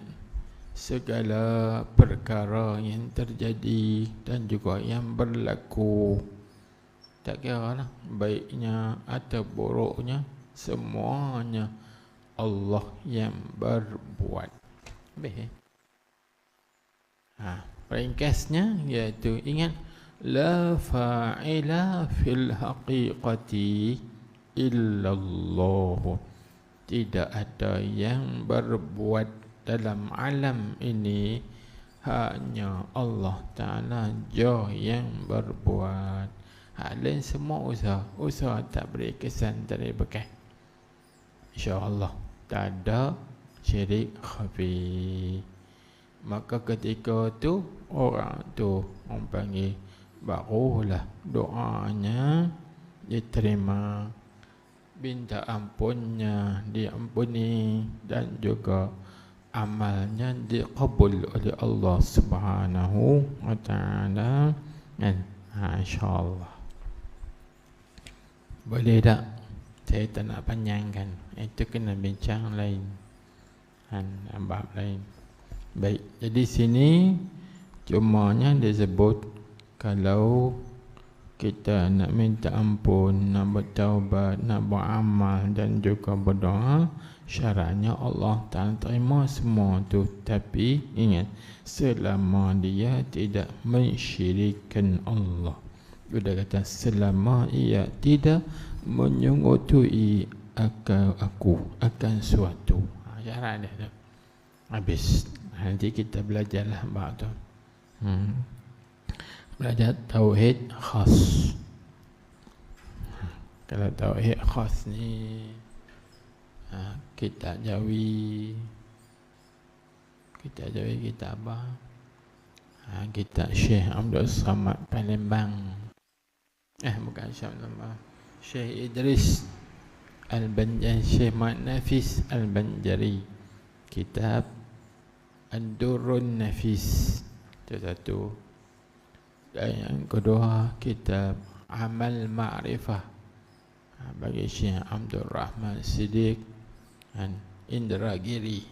segala perkara yang terjadi dan juga yang berlaku. Tak kira lah baiknya atau buruknya, semuanya Allah yang berbuat. Baik. Ringkasnya iaitu ingat la fa'ila fil haqiqati illallah. Tidak ada yang berbuat dalam alam ini, hanya Allah Ta'ala je yang berbuat. Lain semua usaha tak beri kesan, tak beri bekas. InsyaAllah tak ada syirik khafi. Maka ketika tu orang panggil, barulah doanya diterima, minta ampunnya diampuni, dan juga amalnya diqabul oleh Allah Subhanahu wa Ta'ala. Dan insyaAllah boleh tak? Saya tak nak panjangkan, itu kena bincang lain, bab lain. Baik, jadi sini cumanya disebut kalau kita nak minta ampun, nak bertaubat, nak beramal dan juga berdoa, syaratnya Allah Ta'ala terima semua tu. Tapi ingat, selama dia tidak mensyirikkan Allah. Sudah kata selama ia tidak menyungutui akan suatu. Syarat dia tu habis. Nanti kita belajarlah bab tu. Belajar tauhid khas. Kalau tauhid khas ni kita jawi kita apa? Kita Syekh Abdul Samad Palembang. Bukan Syekh Abdul, Syekh Idris Al-Banjari, Syekh Mat Nafis Al-Banjari. Kitab Ad-Durrun Nafis, itu satu. Dan yang kedua, kitab Amal Ma'rifah bagi Syekh Abdul Rahman Siddiq dan Indragiri.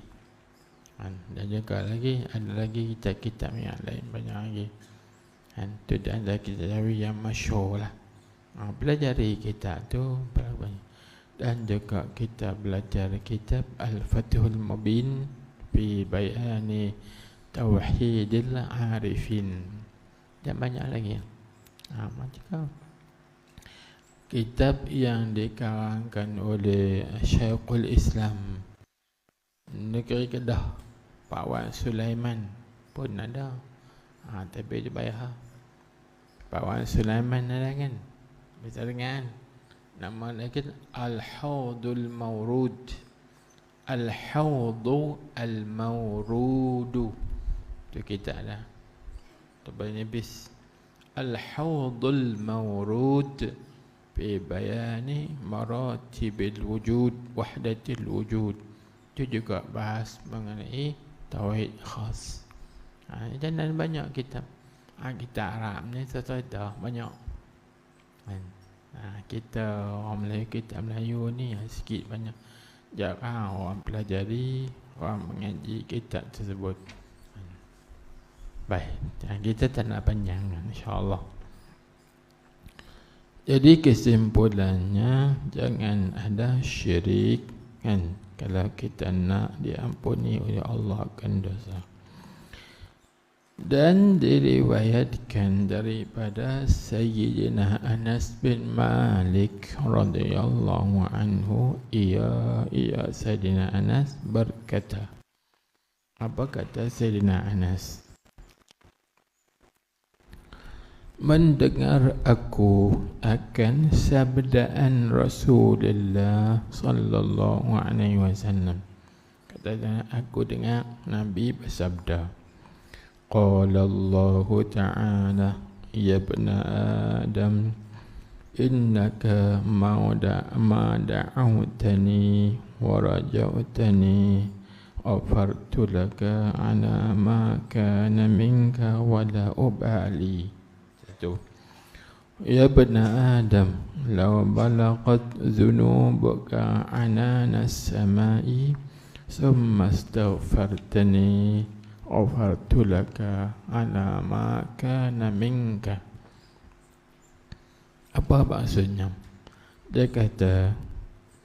Dan juga ada lagi kitab-kitab yang lain banyak lagi. Itu adalah kitab yang masyhur lah. Pelajari kitab tu banyak. Dan juga kita belajar kitab Al-Fathul Mubin fi bayani tauhidil arifin, dan banyak lagi. Macam kitab yang dikarangkan oleh Syekhul Islam Negeri Kedah, Pak Wan Sulaiman pun ada. Tapi dia bayar. Pak Wan Sulaiman ada kan? Bisa dengar. Nama lagi Al-Hawdul Mawrud. Al-Hawdu Al-Mawrudu. Itu kita ada. Terbanyak bis. Al-Hawdul Mawrud fi bayani maratibil wujud, wahdatil wujud. Itu juga bahas mengenai tauhid khas. Dan banyak kitab. Kitab Arab ni ada banyak. Kita orang Melayu, kitab Melayu ni sikit banyak. Jarang orang pelajari, orang mengaji kitab tersebut. Baik, kita tak nak panjangkan, insyaAllah. Jadi kesimpulannya, jangan ada syirik kan, kalau kita nak diampuni oleh Allah akan dosa. Dan diriwayatkan daripada Sayyidina Anas bin Malik radhiyallahu anhu, ia Sayyidina Anas berkata. Apa kata Sayyidina Anas? Mendengar aku akan sabdaan Rasulullah sallallahu alaihi wasallam. Kata aku dengar Nabi bersabda, qala Allah Ta'ala, ya ibna Adam, innaka ma da'awtani wa raja'tani ghafartu laka ala ma kana minka wala ubali. Satu. Ya bena Adam, law balaqat dhunubuka ananas samai summa astaghfartani ghafartu laka ala ma kana minka. Apa maksudnya? Dia kata,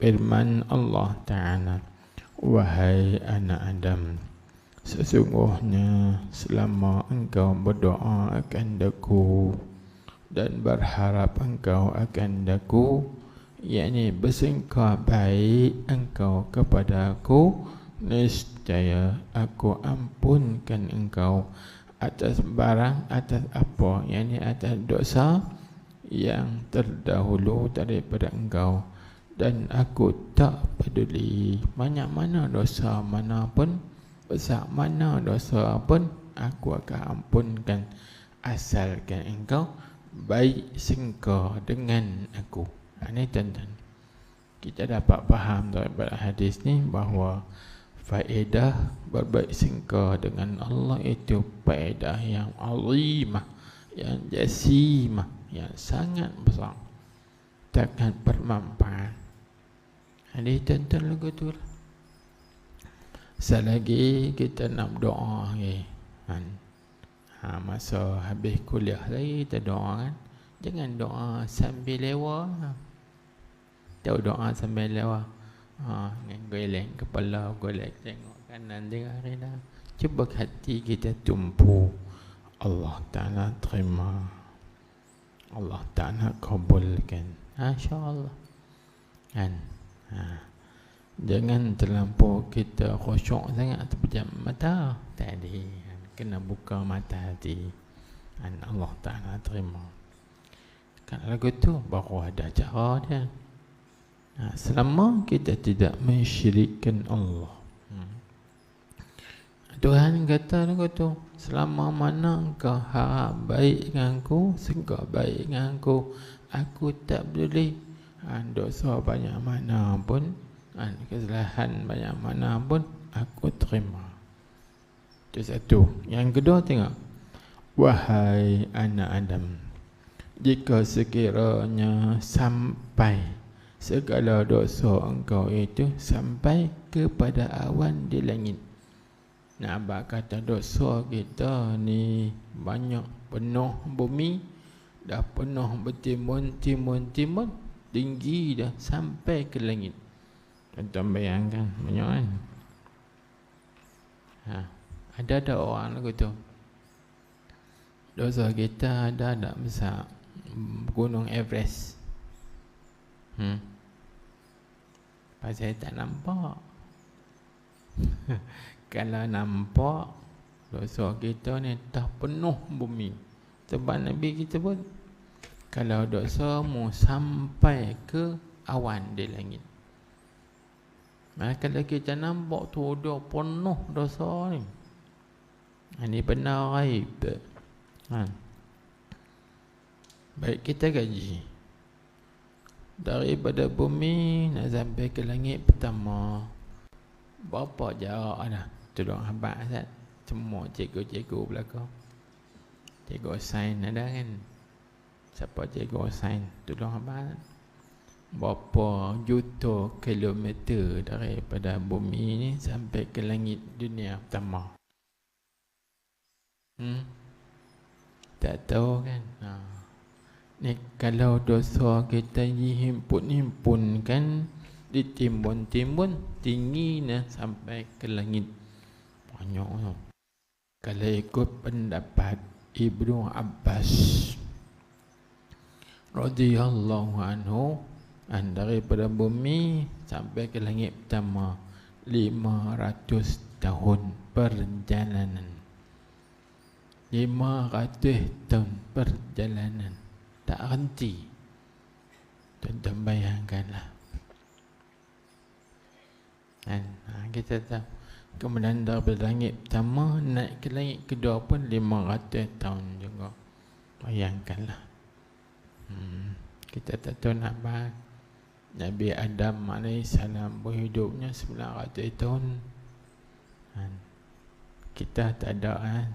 firman Allah Ta'ala, wahai anak Adam, sesungguhnya selama engkau berdoa akan Aku dan berharap engkau akan Aku, yakni bersengkah baik engkau kepada Aku, niscaya Aku ampunkan engkau atas barang, atas apa, yakni atas dosa yang terdahulu daripada engkau, dan Aku tak peduli banyak mana dosa mana pun, besar mana dosa pun, Aku akan ampunkan asalkan engkau baik sengkah dengan Aku. Ini tuan-tuan, kita dapat faham daripada hadis ni bahawa faedah berbaik sengkah dengan Allah itu faedah yang azimah, yang jasimah, yang sangat besar, takkan bermanfaat. Hadis tuan-tuan lagu tu lah. Selagi kita nak doa kan, masa habis kuliah lagi kita doa kan. Jangan doa sambil lewat. Tahu doa sambil lewat, dengan geleng kepala, golek tengok kanan tengok kiri. Cuba hati kita tumpu, Allah Ta'ala terima, Allah Ta'ala kabulkan, insya-Allah kan. Jangan terlampau kita khusyuk sangat terpejam mata tadi, kena buka mata hati, Allah Ta'ala terima. Kan lagu tu baru ada cara dia. Selama kita tidak mensyirikkan Allah, Tuhan kata lagu tu, selama mana engkau harap baik dengan Aku, sengkau baik dengan Aku tak peduli dosa banyak mana pun, kesalahan banyak mana pun, Aku terima. Itu satu. Yang kedua, tengok, wahai anak Adam, jika sekiranya sampai segala dosa engkau itu sampai kepada awan di langit. Nak abang kata dosa kita ni banyak, penuh bumi, dah penuh bertimbun, tinggi dah sampai ke langit. Tuan-tuan bayangkan, banyak kan? Ada orang lagu tu, dosa kita ada tak besar Gunung Everest? Pasal tak nampak. Kalau nampak, dosa kita ni dah penuh bumi. Sebab Nabi kita pun, kalau dosamu sampai ke awan di langit, kalau kita nampak tu dah penuh dosa ni, ini benar raib. Baik, kita gaji daripada bumi nak sampai ke langit pertama, berapa jarak dah? Tolong habaq Ustaz. Semua cikgu-cikgu belakang, cikgu sains ada kan? Siapa cikgu sains? Tolong habaq. Berapa juta kilometer daripada bumi ni sampai ke langit dunia pertama? Tak tahu kan? Ni kalau dosa kita dihimpun kan, ditimbun-timbun, tinggi nak sampai ke langit. Banyak tu. Kalau ikut pendapat Ibnu Abbas radhiyallahu anhu, daripada bumi sampai ke langit pertama 500 tahun perjalanan. 500 tahun perjalanan, tak henti. Tuan-tuan bayangkanlah. Kita tahu, kemudian daripada langit pertama naik ke langit kedua pun 500 tahun juga. Bayangkanlah. Kita tak tahu nak bahas Nabi Adam AS berhidupnya 900 tahun. Kita tak ada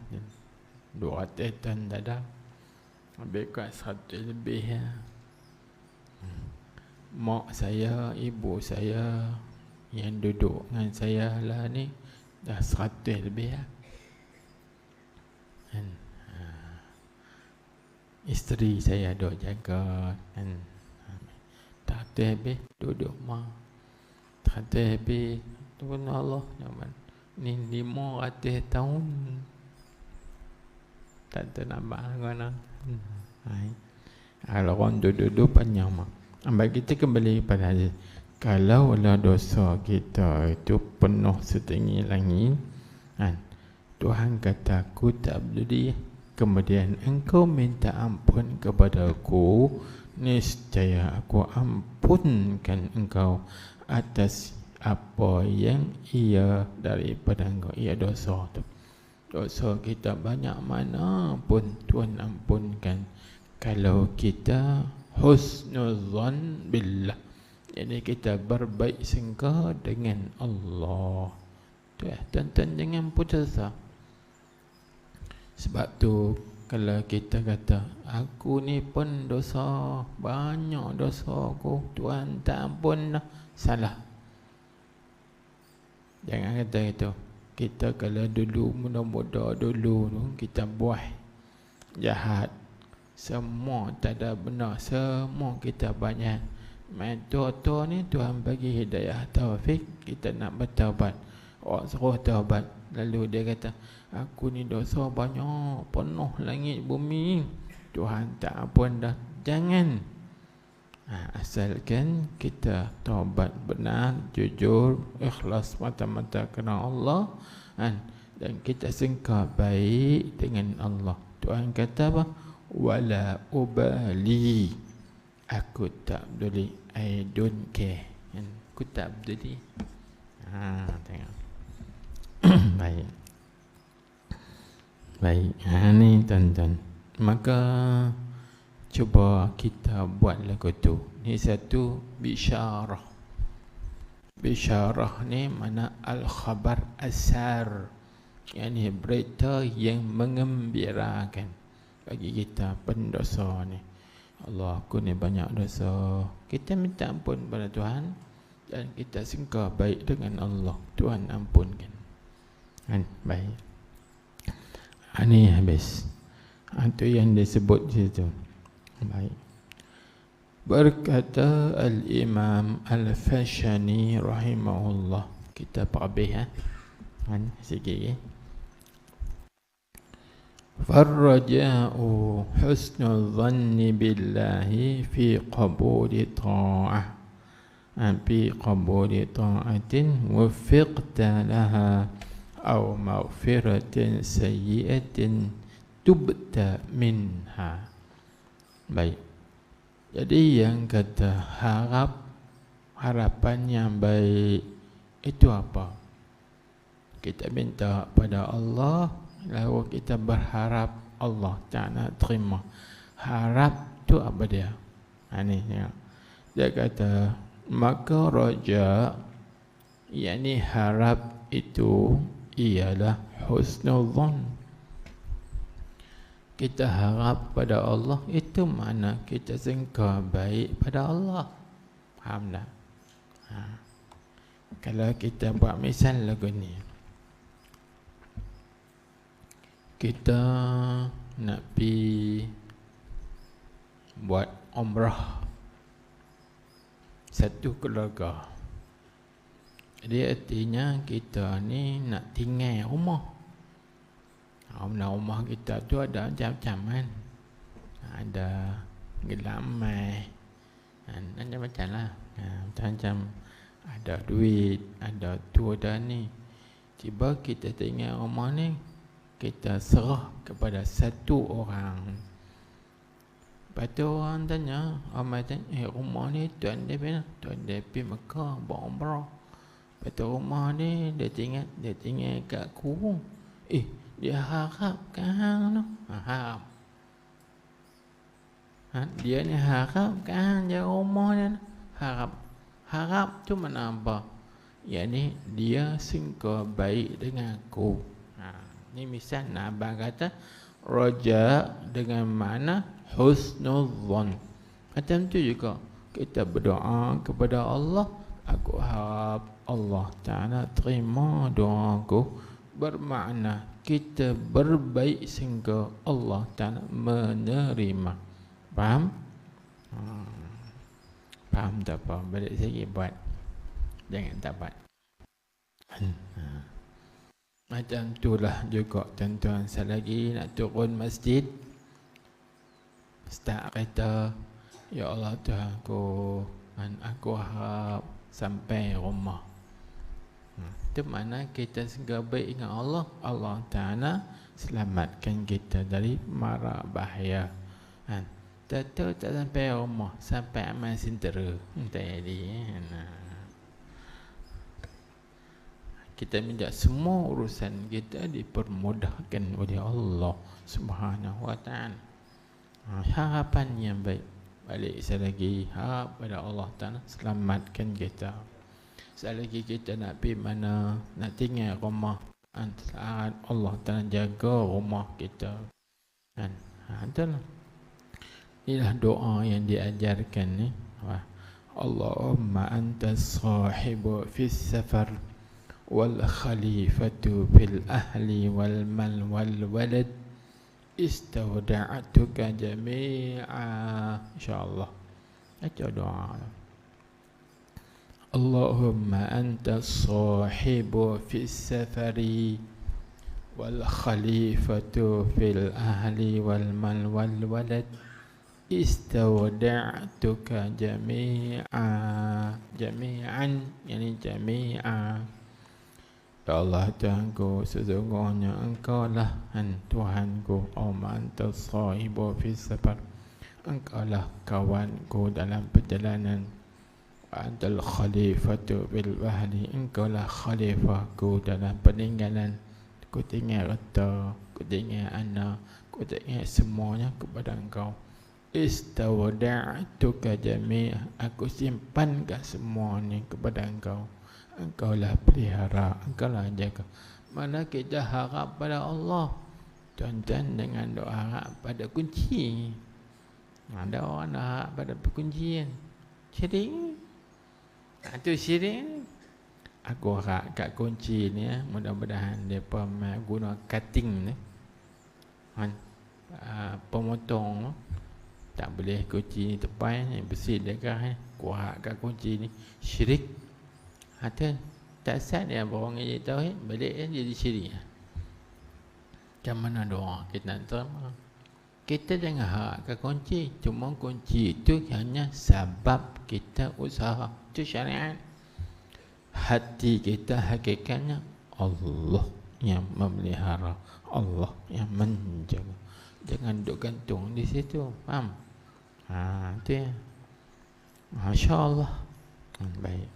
200 ton tak ada. Lebih kuat 100 lebih ya. Mak saya, ibu saya yang duduk dengan saya lah ni dah 100 lebih ya. Isteri saya duk jaga tak habis duduk mak. Tak habis tu pun Allah nyaman. Ni 500 tahun tak ternampak mana. Kalau orang duduk panjang mak. Ambil kita kembali pada hadis. Kalaulah dosa kita itu penuh setinggi langit, Tuhan kata aku tak peduli. Kemudian engkau minta ampun kepada aku, niscaya aku ampunkan engkau atas apa yang ia daripada engkau. Ia dosa tu. Dosa kita banyak mana pun Tuhan ampunkan kalau kita husnuzan billah. Jadi kita berbaik sangka dengan Allah. Tu tuan-tuan jangan putus asa. Sebab tu kalau kita kata aku ni pun dosa, banyak dosa aku, Tuhan tak ampun dah, salah. Jangan kata itu. Kita kalau dulu muda-muda dulu tu kita buat jahat, semua tak ada benar, semua kita banyak. Main tua-tua ni Tuhan bagi hidayah taufik, kita nak bertaubat. Orang suruh taubat, lalu dia kata aku ni dosa banyak, penuh langit bumi, Tuhan tak ampun dah. Jangan. Asalkan kita taubat benar, jujur, ikhlas mata-mata kerana Allah, dan kita sangka baik dengan Allah. Tuhan kata apa? Wala ubali, aku tak peduli, I don't care. Aku tak peduli. Tengok. Baik. Baik. Ni tuan-tuan. Maka cuba kita buat lagu tu. Ni satu bisyarah. Bisyarah ni mana al-khabar asar. Yang ni berita yang mengembirakan bagi kita pendosa ni. Allah, aku ni banyak dosa. Kita minta ampun pada Tuhan dan kita sangka baik dengan Allah. Tuhan ampunkan. Baik. Ini habis. Itu yang disebut di situ. Baik. Berkata Al-Imam Al-Fashani rahimahullah. Kita habis sikit lagi. فالرجاء حسن الظن بالله في قبول طاعة وفقت لها أو مغفرة سيئة تبت منها. Baik. Jadi yang kata harapan yang baik itu apa? Kita minta pada Allah, lalu kita berharap Allah Ta'ala terima. Harap tu apa dia? Ni tengok. Dia kata maka raja, yakni harap itu ialah husnuzan. Kita harap pada Allah, itu mana kita sangka baik pada Allah. Faham tak? Kalau kita buat misal lagu ni, kita nak pergi buat umrah satu keluarga. Jadi artinya kita ni nak tinggal rumah. Rumah kita tu ada macam-macam kan. Ada gelamai, macam-macam lah. Macam-macam. Ada duit, ada tu, ada ni. Tiba kita tinggal rumah ni, kita serah kepada satu orang. Lepas tu orang tanya, Omar tanya, rumah ni tuan dia pergi mana? Tuan dia pergi Mekah buat umrah. Lepas tu rumah ni dia tinggal kat kurung. Dia harap kan tu. Harap. Dia ni harap kan dia rumah dia. Harap. Harap tu mana apa? yakni dia sangka baik dengan aku. Ni misal abang kata raja dengan makna husnudzon. Macam tu juga kita berdoa kepada Allah, aku harap Allah Ta'ala terima doa aku, bermakna kita berbaik sehingga Allah Ta'ala menerima. Faham? Faham tak apa? Balik lagi buat. Jangan tak buat. Macam itulah juga tuan-tuan, selagi nak turun masjid, start kereta, ya Allah Tuhan aku harap sampai rumah. Itu mana kita segera baik dengan Allah, Allah Ta'ala selamatkan kita dari mara bahaya. Tak sampai rumah, sampai amal sentera. Tak jadi. Kita minta semua urusan kita dipermudahkan oleh Allah Subhanahu Wa Ta'ala. Harapan yang baik. Balik selagi harap pada Allah Ta'ala selamatkan kita. Selagi kita nak pergi mana, nak tinggal rumah, saat Allah Ta'ala jaga rumah kita. Itulah. Inilah doa yang diajarkan ni. Allahumma antas sahibu fis safar wal khalifatu fil ahli wal mal wal walad istawda'atuka jami'a. InsyaAllah baca doa. Allahumma anta sahibu fis safari wal khalifatu fil ahli wal mal wal walad istawda'atuka jami'an, yani jami'a. Ya Allah Tuhanku, sesungguhnya Engkau lah Tuhanku. Allahumma anta sahibu fis safar, Engkau lah kawanku dalam perjalanan. Wa antal khalifatu bil ahli, Engkau lah khalifahku dalam peninggalan. Aku tinggal harta, aku tinggal anak, aku tinggal semuanya kepada Engkau. Istawda'tuka jami'a, aku simpankan semua ni kepada Engkau. Engkau lah pelihara, Engkau lah jaga. Mana kita harap pada Allah, tuan-tuan, dengan doa harap pada kunci. Ada orang nak harap pada perkuncian, syirik. Itu syirik. Aku harap kat kunci ni, mudah-mudahan mereka guna cutting ni, pemotong. Tak boleh kunci ni tepai ni, besi dekah ni. Aku harap kat kunci ni syirik. Tak sah dia orang yang tauhid, balik kan jadi syirik. Macam mana doa kita nak terima? Kita jangan harapkan kunci. Cuma kunci itu hanya sebab kita usaha. Itu syariat. Hati kita hakikatnya Allah yang memelihara, Allah yang menjaga. Jangan duduk gantung di situ. Faham? Itu ya. Masya Allah. Baik.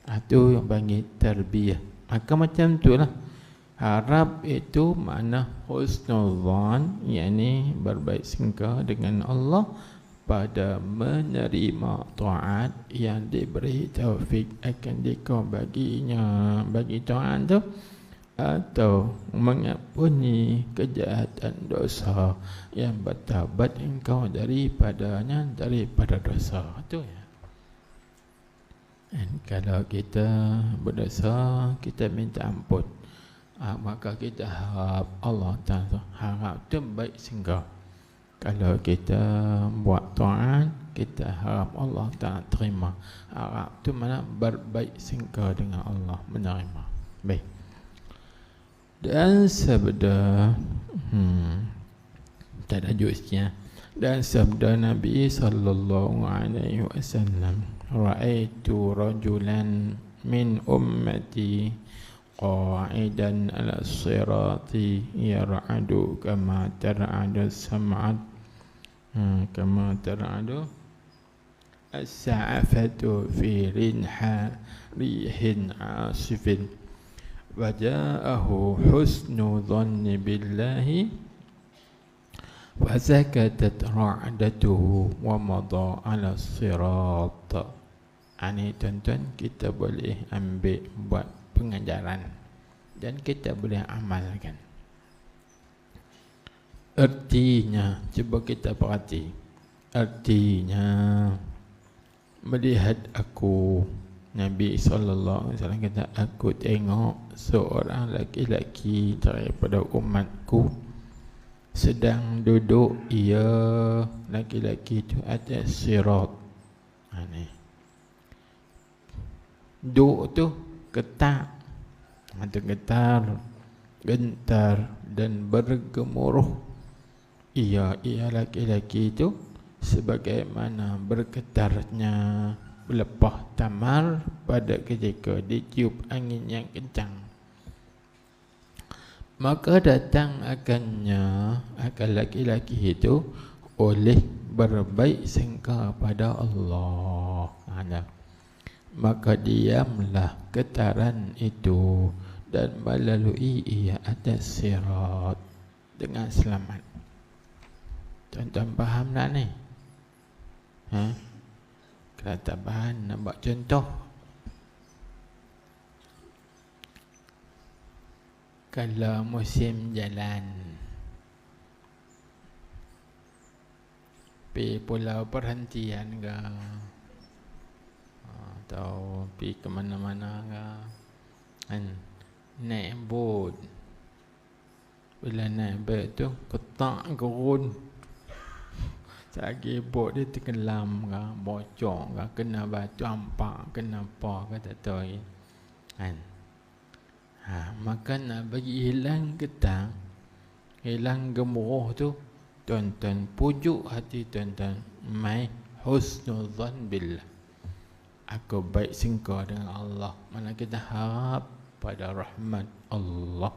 Itu yang panggil tarbiyah. Maka macam itulah. Harap itu makna husnudzan, yakni berbaik sangka dengan Allah pada menerima taat yang diberi taufik akan dikau baginya, bagi taat tu, atau mengampuni kejahatan dosa yang bertaubat engkau daripadanya, daripada dosa. Itu ya. Dan kalau kita berdosa, kita minta ampun, maka kita harap Allah Ta'ala, harap tu baik sehingga. Kalau kita buat taat, kita harap Allah Ta'ala terima. Harap tu mana berbaik sehingga dengan Allah menerima. Baik. Dan sabda tak ada juznya. Dan sabda Nabi sallallahu alaihi wasallam, ra'aitu rajulan min ummati qa'idan ala sirati yar'adu kama tar'adu sam'at kama tar'adu as-sa'afatu fi rihin asifin wa ja'ahu husnu dhanni billahi wa zakatat ra'datuhu wa madha ala sirat. Ini tuan-tuan, kita boleh ambil buat pengajaran dan kita boleh amalkan. Artinya, cuba kita perhati. Artinya, melihat aku, Nabi SAW kata, aku tengok seorang laki-laki daripada umatku sedang duduk, ia laki-laki itu atas sirat. Ni duduk tu ketak, atau getar, gentar dan bergemuruh. Ia laki-laki itu sebagaimana bergetarnya belepah tamar pada ketika ditiup angin yang kencang. Maka datang akan laki-laki itu oleh berbaik sangka pada Allah. Maka diamlah getaran itu dan melalui ia atas sirat dengan selamat. Tuan-tuan faham tak ni? Kalau tak faham, nak buat contoh. Kalau musim jalan, pergi pulau perhentian ke, atau pergi ke mana-mana ke, naik bot. Bila naik bot tu, ketak gerun. Lagi bot dia tenggelam ke, bocor ke, kena batu ampak, kena apa ke, tak tahu lagi. Maka nak bagi hilang getah, hilang gemuruh tu, tuan-tuan pujuk hati tuan-tuan, mai husnuzan billah, aku baik sangka dengan Allah. Mana kita harap pada rahmat Allah,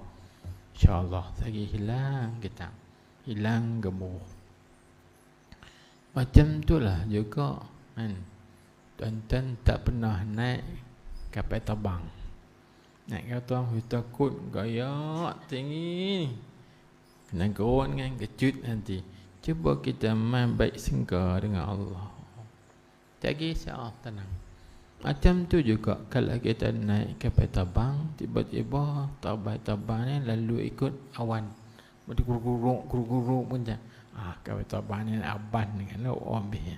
InsyaAllah lagi hilang getah, hilang gemuruh. Macam itulah juga tuan-tuan tak pernah naik kapal terbang. Naik kapal terbang, takut gaya tinggi, kena gerun kan, kecut nanti. Cuba kita main baik sangka dengan Allah, tak kisah, tenang. Macam tu juga kalau kita naik kapal terbang, tiba-tiba terbang ni lalu ikut awan, guruk-guruk pun jangan. Kapal terbang ni aban dengan orang ambil.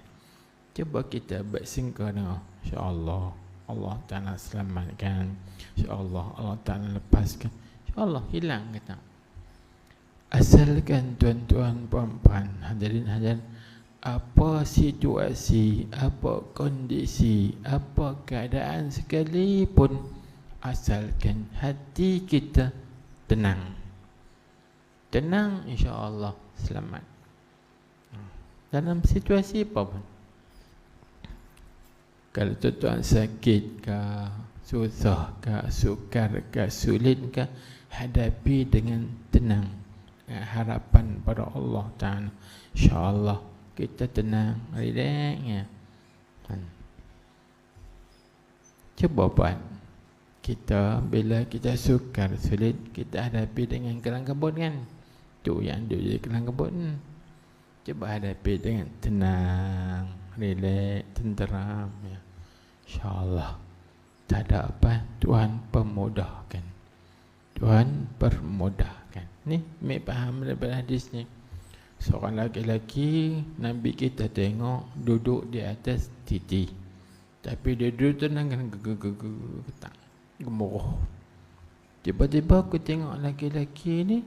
Cuba kita bersingkar dengan InsyaAllah Allah Ta'ala selamatkan, InsyaAllah Allah Ta'ala lepaskan, InsyaAllah hilang kata. Asalkan tuan-tuan, puan-puan, hadirin-hadirin, apa situasi, apa kondisi, apa keadaan sekalipun, asalkan hati kita tenang, InsyaAllah selamat. Dalam situasi apa pun. Kalau tuan-tuan sakit ke, susah ke, sukar ke, sulit ke, hadapi dengan tenang, harapan pada Allah Ta'ala. InsyaAllah kita tenang, relax. Cuba buat. Kita bila kita sukar, sulit, kita hadapi dengan kelang kabut kan. Tu yang dia kelang kabut. Cuba hadapi dengan tenang, relax, tenteram. InsyaAllah tak ada apa, Tuhan permudahkan. Tuhan permudahkan. Ni, ambil faham daripada hadis ni. Seorang laki-laki, Nabi kita tengok duduk di atas titi, tapi dia duduk tenang kan, getak, gemuruh. Tiba-tiba aku tengok laki-laki ni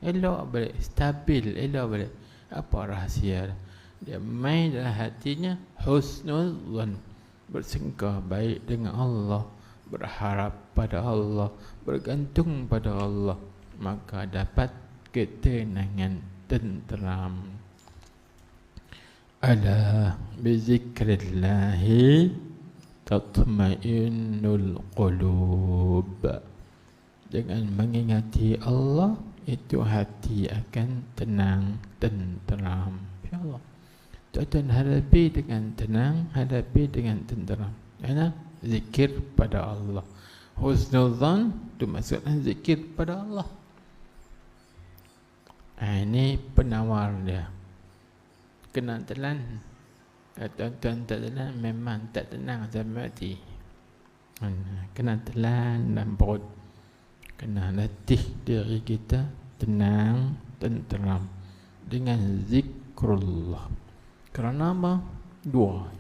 elok balik, stabil, elok balik. Apa rahsia dia? Main dalam hatinya husnul zan, bersangka baik dengan Allah, berharap pada Allah, bergantung pada Allah, maka dapat ketenangan, tenteram. Ala bizikrillahi tatma'innul qulub. Dengan mengingati Allah, itu hati akan tenang, tenteram. InsyaAllah tuan-tuan hadapi dengan tenang, hadapi dengan tenteram. Zikir pada Allah. Husnul zan itu maksudnya zikir pada Allah. Ini penawar dia. Kena telan. Tuan-tuan tak tenang, memang tak tenang sampai mati. Kena telan dan perut. Kena latih diri kita tenang, tenteram dengan zikrullah. Kerana apa? Dua.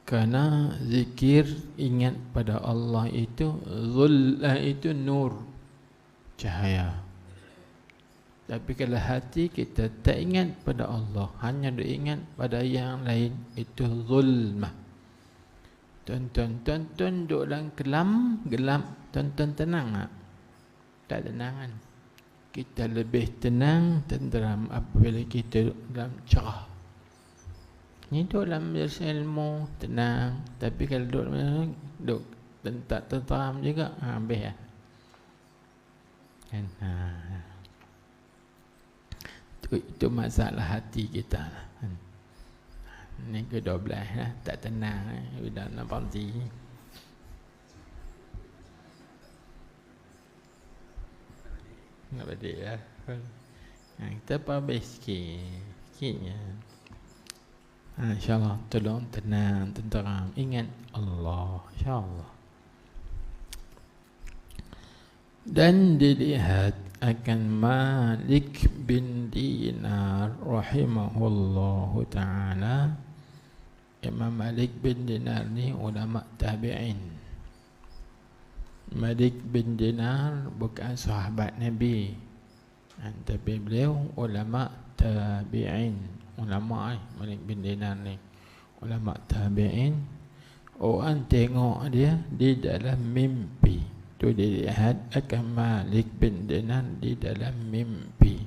Kerana zikir, ingat pada Allah itu, zullah itu nur, cahaya. Tapi kalau hati kita tak ingat pada Allah, hanya ingat pada yang lain, itu zulmah. Tuan-tuan duduk dalam kelam, gelap, tuan-tuan tenang tak? Tak tenang kan? Kita lebih tenang, tenteram apabila kita duduk dalam cerah. Ni duduk dalam ilmu, tenang. Tapi kalau duduk tak tenteram juga, habis lah. Kan? Itu masalah hati kita lah. Ni ke-12 lah, tak tenang dah nak parti. Nak balik lah. Kita habis sikit-sikitnya. InsyaAllah tolong tenang, tenteram, ingat Allah, insyaAllah. Dan dilihat akan Malik bin Dinar rahimahullahu ta'ala. Imam Malik bin Dinar ni ulama tabi'in. Malik bin Dinar bukan sahabat Nabi, tapi beliau ulama tabi'in. Ulama Malik bin Dinar ni ulama tabi'in. Orang tengok dia di dalam mimpi. Tu dilihat akan Malik bin Dinar di dalam mimpi.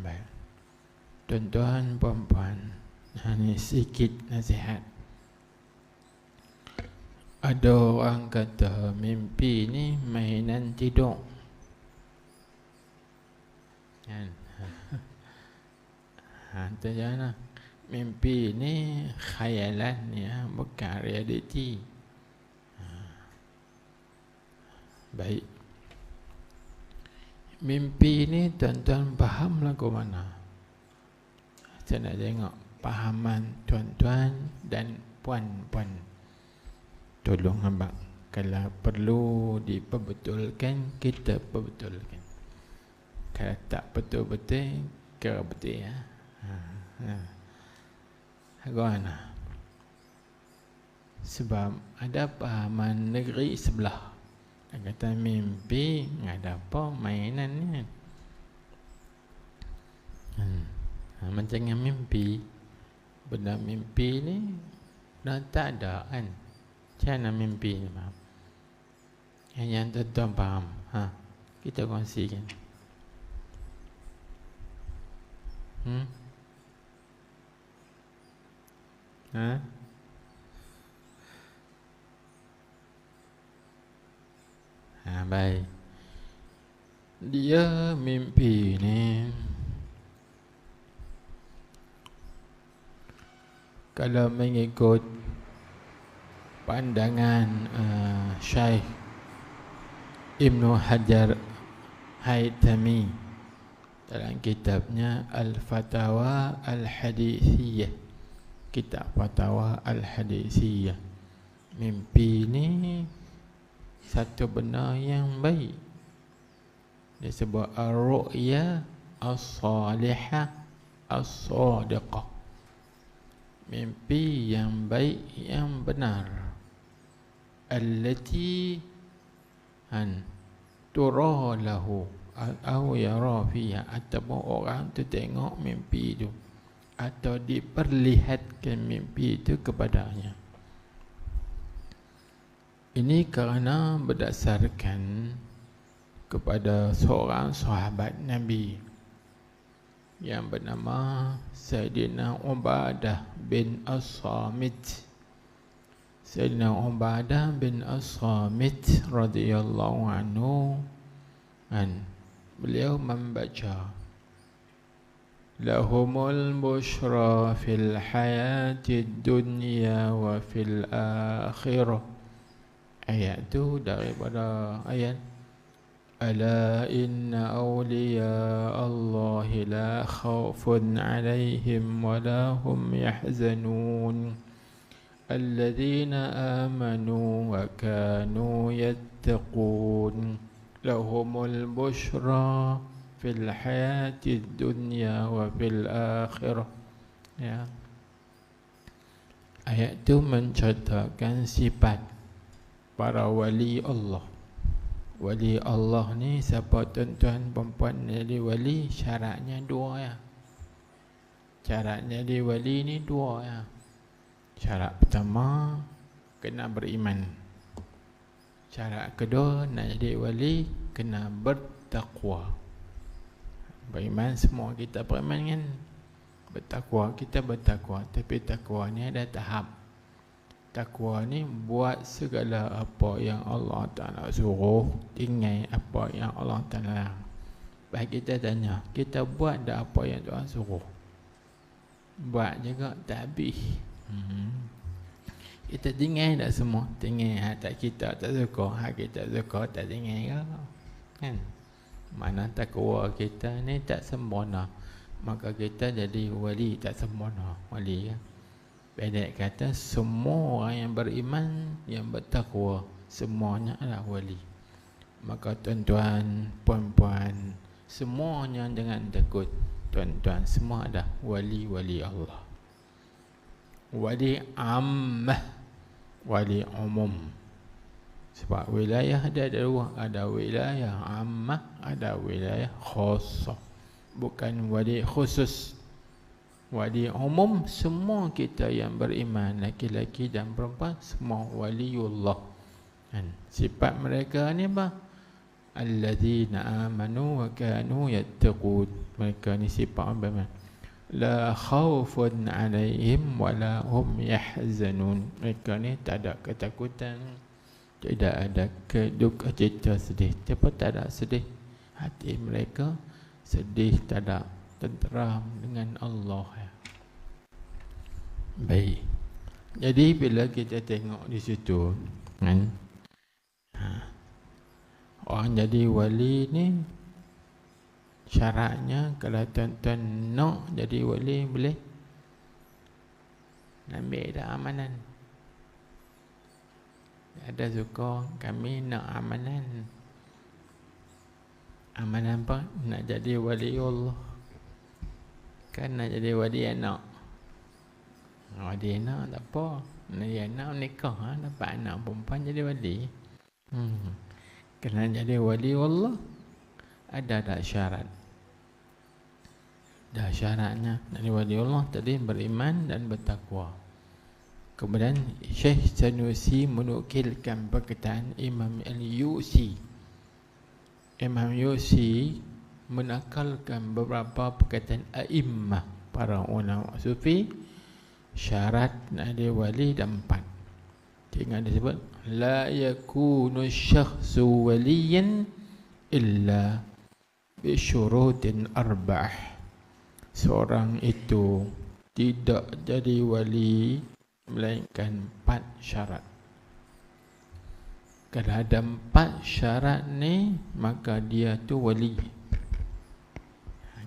Baik. Tuan-tuan, puan-puan, ini sikit nasihat. Ada orang kata mimpi ni mainan tidur. Kan? Jangan. Mimpi ni khayalan ya, bukan realiti. Baik. Mimpi ni tuan-tuan faham lagu mana? Saya nak tengok pahaman tuan-tuan dan puan-puan. Tolong abang, kalau perlu diperbetulkan, kita perbetulkan. Kalau tak betul-betul, kira betul ya. Bagaimana? Sebab ada pahaman negeri sebelah. Dia kata mimpi, ada apa mainan ni. Macam yang mimpi, benda mimpi ni dah tak ada kan. Macam mana mimpi ni, faham? Yang tuan-tuan faham, kita kongsikan. Baik. Dia mimpi ni, kalau mengikut pandangan Syekh Ibnu Hajar Haytami dalam kitabnya Al-Fatawa Al-Hadithiyah, kitab Fatawa Al-Hadithiyah, mimpi ni satu benda yang baik. Dia sebut ar-ru'ya as-salihah as-sadiqah, mimpi yang baik, yang benar. Allati tura lahu au yara fiha, ataupun orang tu tengok mimpi itu atau diperlihatkan mimpi itu kepadanya. Ini kerana berdasarkan kepada seorang sahabat Nabi yang bernama Sayyidina Ubadah bin As-Samit. Sayyidina Ubadah bin As-Samit radhiyallahu anhu, beliau membaca lahumul bushra fil hayatid dunya wa fil akhirah. Ayat tu daripada ayat Ala inna awliya Allah la khawfun alaihim wa la hum yahzanun Alladzina amanu wa kanu yattaqun Lahumul bushra fil hayati dunya wa fil akhirah. Ya. Ayat itu menceritakan sifat para wali Allah. Wali Allah ni, siapa tuan-tuan perempuan jadi wali, syaratnya dua ya. Syarat jadi wali ni dua ya. Syarat pertama, kena beriman. Syarat kedua, nak jadi wali, kena bertakwa. Beriman, semua kita beriman kan. Bertakwa, kita bertakwa. Tapi takwa ni ada tahap. Takwa ni buat segala apa yang Allah Ta'ala suruh, tinggal apa yang Allah Ta'ala larang. Baik, kita tanya, kita buat dah apa yang Tuhan suruh? Buat juga tak habis. Kita tinggal dah semua. Tinggal tak kita tak suka, hak kita suka tak tinggal ke? Kan? Mana takwa kita ni tak sempurna, maka kita jadi wali tak sempurna. Wali kan? Pendek kata, semua orang yang beriman, yang bertakwa, semuanya adalah wali. Maka tuan-tuan, puan-puan, semuanya jangan takut. Tuan-tuan, semua adalah wali-wali Allah. Wali ammah, wali umum. Sebab wilayah ada dua, ada wilayah ammah, ada wilayah khusus. Bukan wali khusus. Wali umum, semua kita yang beriman, laki-laki dan perempuan, semua waliullah. Kan? Sifat mereka ni apa? Alladzina amanu wa kanu yattaqun. Mereka ni sifat beriman. La khawfun alaihim wa la hum yahzanun. Mereka ni tak ada ketakutan, tidak ada duka cita sedih. Siapa tak ada sedih? Hati mereka sedih, tak ada tenteram dengan Allah. Baik. Jadi bila kita tengok di situ kan, orang jadi wali ni syaratnya, kalau tuan-tuan nak jadi wali, boleh ambil dah amanan. Ada suka, kami nak amanan. Amanan apa? Nak jadi wali Allah. Kan nak jadi wali anak. Wali anak tak apa. Nak jadi anak nikah, dapat anak perempuan jadi wali. Kena jadi wali Allah, ada tak syarat? Dah syaratnya. Nak jadi wali Allah tadi beriman dan bertakwa. Kemudian Syekh Sanusi menukilkan perkataan Imam Al-Yusi. Imam Yusi menakalkan beberapa perkataan a'immah, para ulama sufi. Syarat nak ada wali dan 4. Tengok dia sebut, la yakunu syakhsu waliyan illa bi syurutin arba'ah. Seorang itu tidak jadi wali melainkan 4 syarat. Kalau ada 4 syarat ni, maka dia tu wali.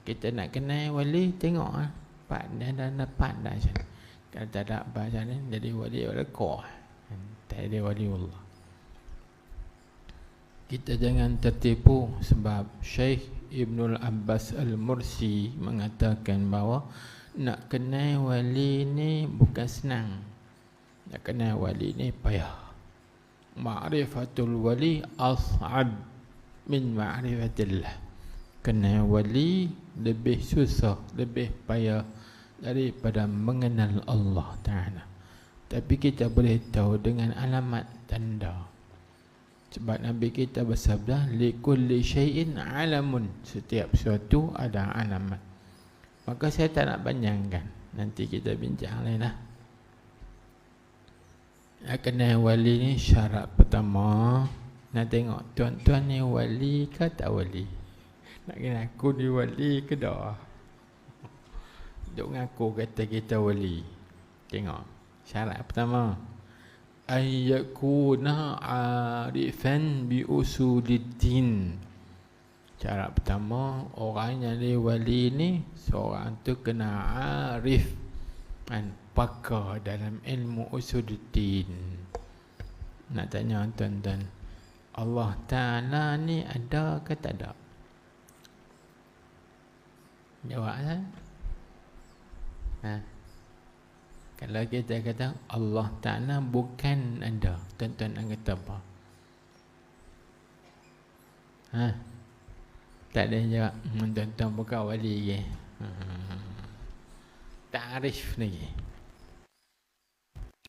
Kita nak kenal wali, tengok 4 dia dah dapat dah. Kalau tak ada bahasa ni, jadi wali rekor. Tak ada wali Allah. Kita jangan tertipu, sebab Syekh Ibnul Abbas Al-Mursi mengatakan bahawa nak kenal wali ni bukan senang. Nak kenal wali ni payah. Ma'rifatul wali as'ab min ma'rifatillah. Kenal wali lebih susah, lebih payah daripada mengenal Allah Ta'ala. Tapi kita boleh tahu dengan alamat tanda. Sebab Nabi kita bersabda, likulli syai'in alamun. Setiap sesuatu ada alamat. Maka saya tak nak panjangkan, nanti kita bincang lain lah. Nak kenal wali ni, syarat pertama, nak tengok tuan-tuan ni wali ke tak wali. Nak kena aku ni wali ke dah. Duk ngaku kata kita wali. Tengok syarat pertama, ayyakuna arifan bi usuliddin. Syarat pertama, orang yang jadi wali ni seorang tu kena arif, kan, pakar dalam ilmu usuluddin. Nak tanya tuan-tuan, Allah Ta'ala ni ada ke tak ada? Jawab lah. Kalau kita kata Allah Ta'ala bukan ada, tuan-tuan nak kata apa? Tak ada jawab. Tuan-tuan bukan wali ke? Ta'rif lagi.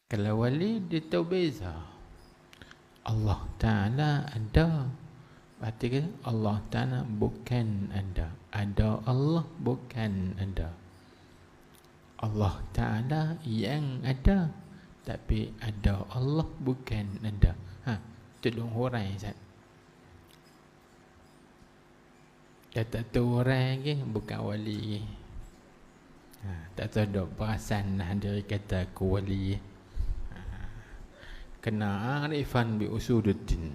Kalau wali dia tahu beza. Allah Ta'ala ada, berarti kan Allah Ta'ala bukan ada. Ada Allah bukan ada. Allah Ta'ala yang ada, tapi ada Allah bukan ada. Tolong hurai Ustaz. Kata tu orang ke bukan wali ke. Tak tahu dok perasan lah dia kata aku wali. Kena arifan bi usuluddin.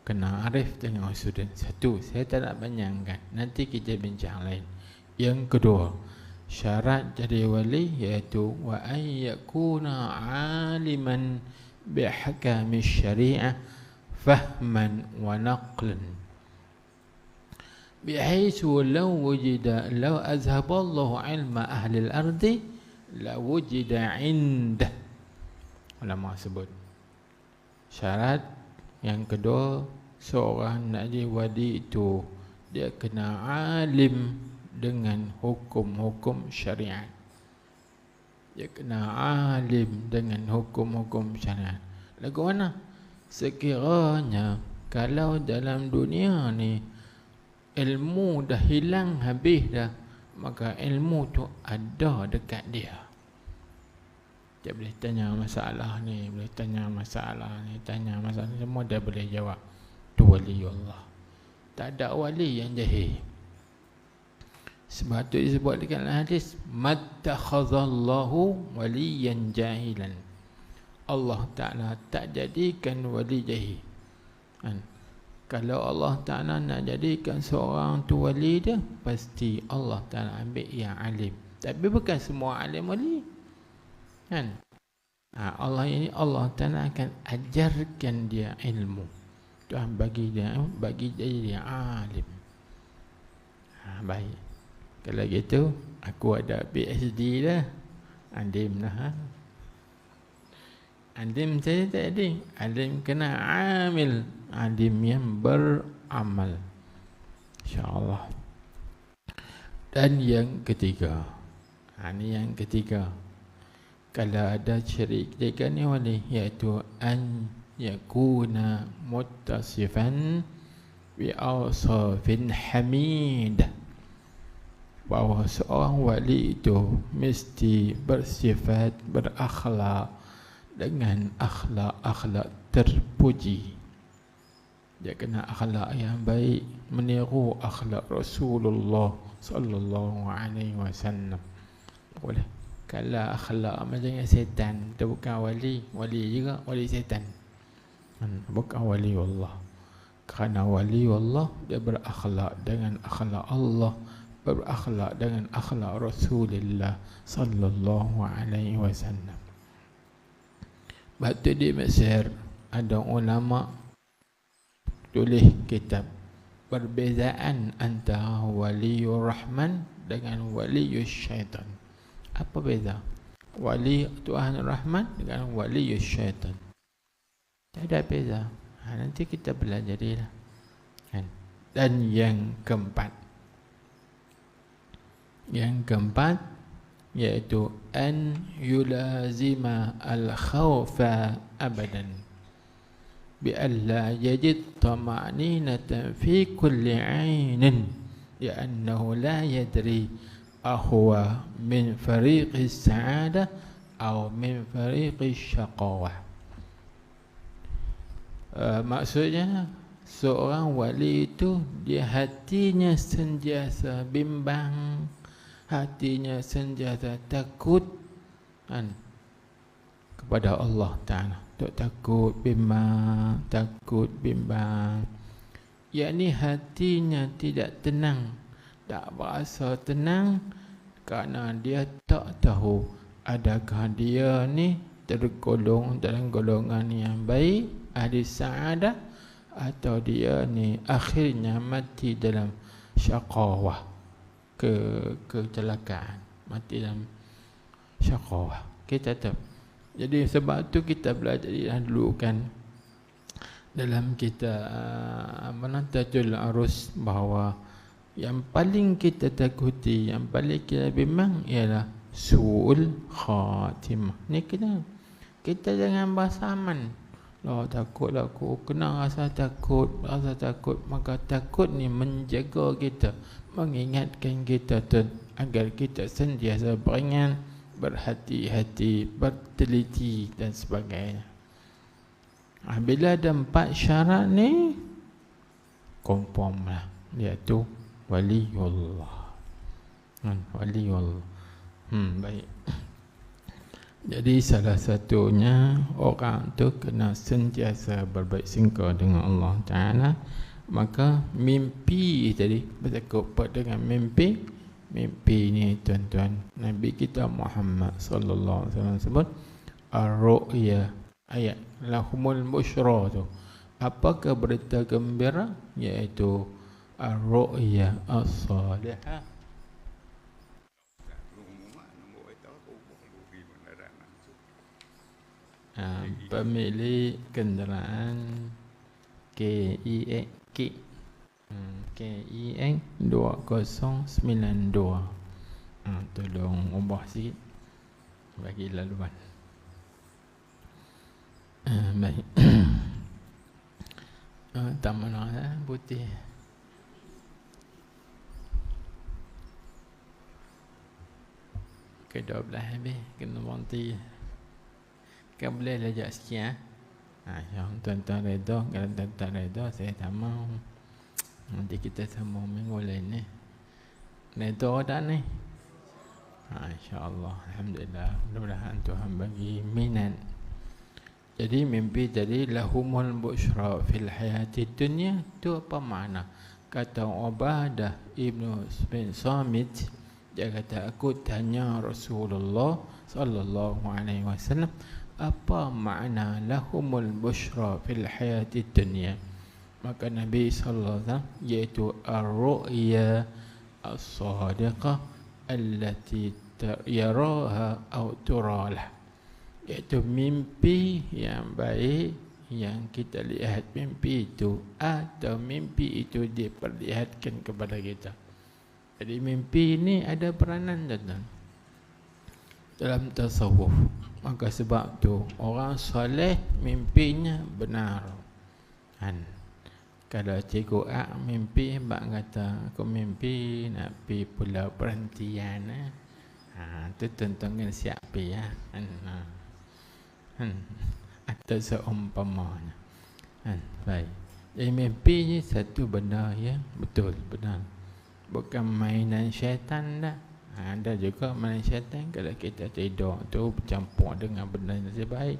Kena arif dengan usuluddin. Satu, saya tak nak panjangkan. Nanti kita bincang lain. Yang kedua, syarat jadi wali iaitu wa ay yakuna aliman bi ahkami syariah fahman wa naqlan. بحيث لو أذهب الله علم أهل الأرض لوجد عنده. Ulama sebut syarat yang kedua, seorang nak jadi wali itu dia kena alim dengan hukum-hukum syariat. Dia kena alim dengan hukum-hukum syariat. Lagu mana? Sekiranya kalau dalam dunia ni ilmu dah hilang habis dah, maka ilmu tu ada dekat dia. Dia boleh tanya masalah ni, boleh tanya masalah ni, tanya masalah ni, semua dia boleh jawab. Tu wali Allah. Tak ada wali yang jahil. Sebab tu disebut dekat hadis, mattakhadhallahu waliyan jahilan. Allah Ta'ala tak jadikan wali jahil. Kalau Allah Ta'ala nak jadikan seorang tu wali dia, pasti Allah Ta'ala ambil yang alim. Tapi bukan semua alim wali, kan? Allah ini Allah Ta'ala akan ajarkan dia ilmu. Tuhan bagi dia, bagi jadi dia alim. Baik. Kalau gitu, aku ada PhD dah. Alim lah. Alim saya tak ada. Alim kena amil. Alim yang beramal, InsyaAllah. Dan yang ketiga, ini yang ketiga, kalau ada syirik ketiga ni wali, iaitu an yakuna muttasifan bi awsafin hamidah. Bahawa seorang wali itu mesti bersifat, berakhlak dengan akhlak-akhlak terpuji. Dia kena akhlak yang baik, meniru akhlak Rasulullah sallallahu alaihi wasallam. Boleh. Kalau akhlak macam setan, dia bukan wali, wali juga wali setan. Bukan wali Allah. Kerana wali Allah dia berakhlak dengan akhlak Allah, berakhlak dengan akhlak Rasulullah sallallahu alaihi wasallam. Batu di Mesir ada ulama tulis kitab perbezaan antara waliyur rahman dengan waliyus syaitan. Apa beza wali Tuhan Rahman dengan waliyus syaitan? Tak ada beza. Nanti kita belajarilah, kan? Dan yang keempat iaitu an yulazima al-khawfa abadan بألا يجد طمأنينة في كل عين لأنه لا يدري أهو من فريق السعادة أو من فريق الشقاوة. Maksudnya seorang wali itu dia hatinya sentiasa bimbang, hatinya sentiasa takut, kan, kepada Allah Ta'ala. Takut bimbang. yakni hatinya tidak tenang, tak berasa tenang kerana dia tak tahu adakah dia ni tergolong dalam golongan yang baik, ahli sa'adah, atau dia ni akhirnya mati dalam syaqawah, kecelakaan, mati dalam syaqawah. Kita tahu. Jadi sebab tu kita belajar dulu kan dalam kita Tajul Arus, bahawa yang paling kita takuti, yang paling kita bimbang ialah su'ul khatimah. Ni kita jangan bahasa aman. Takutlah aku kena rasa takut. Maka takut ni menjaga kita, mengingatkan kita agar kita sentiasa beringat, berhati-hati, berteliti dan sebagainya. Bila ada 4 syarat ni, confirm lah dia tu waliullah. Waliullah. Baik. Jadi salah satunya orang tu kena sentiasa berbaik sangka dengan Allah Ta'ala. Maka mimpi tadi, bertakut dengan mimpi. Mimpi ni tuan-tuan, Nabi kita Muhammad sallallahu alaihi wasallam sebut ar-ru'ya, ayat lahumul busyra tu. Apakah berita gembira? Iaitu ar-ru'ya as-salihah. Pemilik kenderaan KIX KIX 2092, tolong ubah sikit bagi laluan. Baik. Tak mana putih. Ke-12 habis, kena berhenti. Kan boleh lejak sikit yang tuan-tuan reda. Kalau tuan-tuan reda, saya tak mau. Nanti kita sambung minggu lain ni. Reda dah ni. InsyaAllah. Alhamdulillah. Mudah-mudahan Tuhan bagi minat. Jadi mimpi tadi lahumul busyra fil hayati dunya, tu apa makna? Kata Ubadah Ibnu bin Samit, dia kata, aku tanya Rasulullah sallallahu alaihi wasallam, apa makna lahumul busyra fil hayati dunya? Maka Nabi sallallahu alaihi wasallam, iaitu ar-ru'ya as-sadiqah allati yaraha aw turalah, iaitu mimpi yang baik yang kita lihat mimpi itu, atau mimpi itu diperlihatkan kepada kita. Jadi mimpi ini ada peranan dalam tasawuf. Maka sebab tu orang soleh mimpinya benar. Kalau cikgu A mimpi, Mbak kata aku mimpi nak pergi pulau perhentian, tu tuan-tuan siap pergi atau seumpamanya. Baik. Jadi mimpi ni satu benda yang betul, benar. Bukan mainan syaitan dah. Ada juga mainan syaitan kalau kita tidur tu bercampur dengan benda yang tidak baik.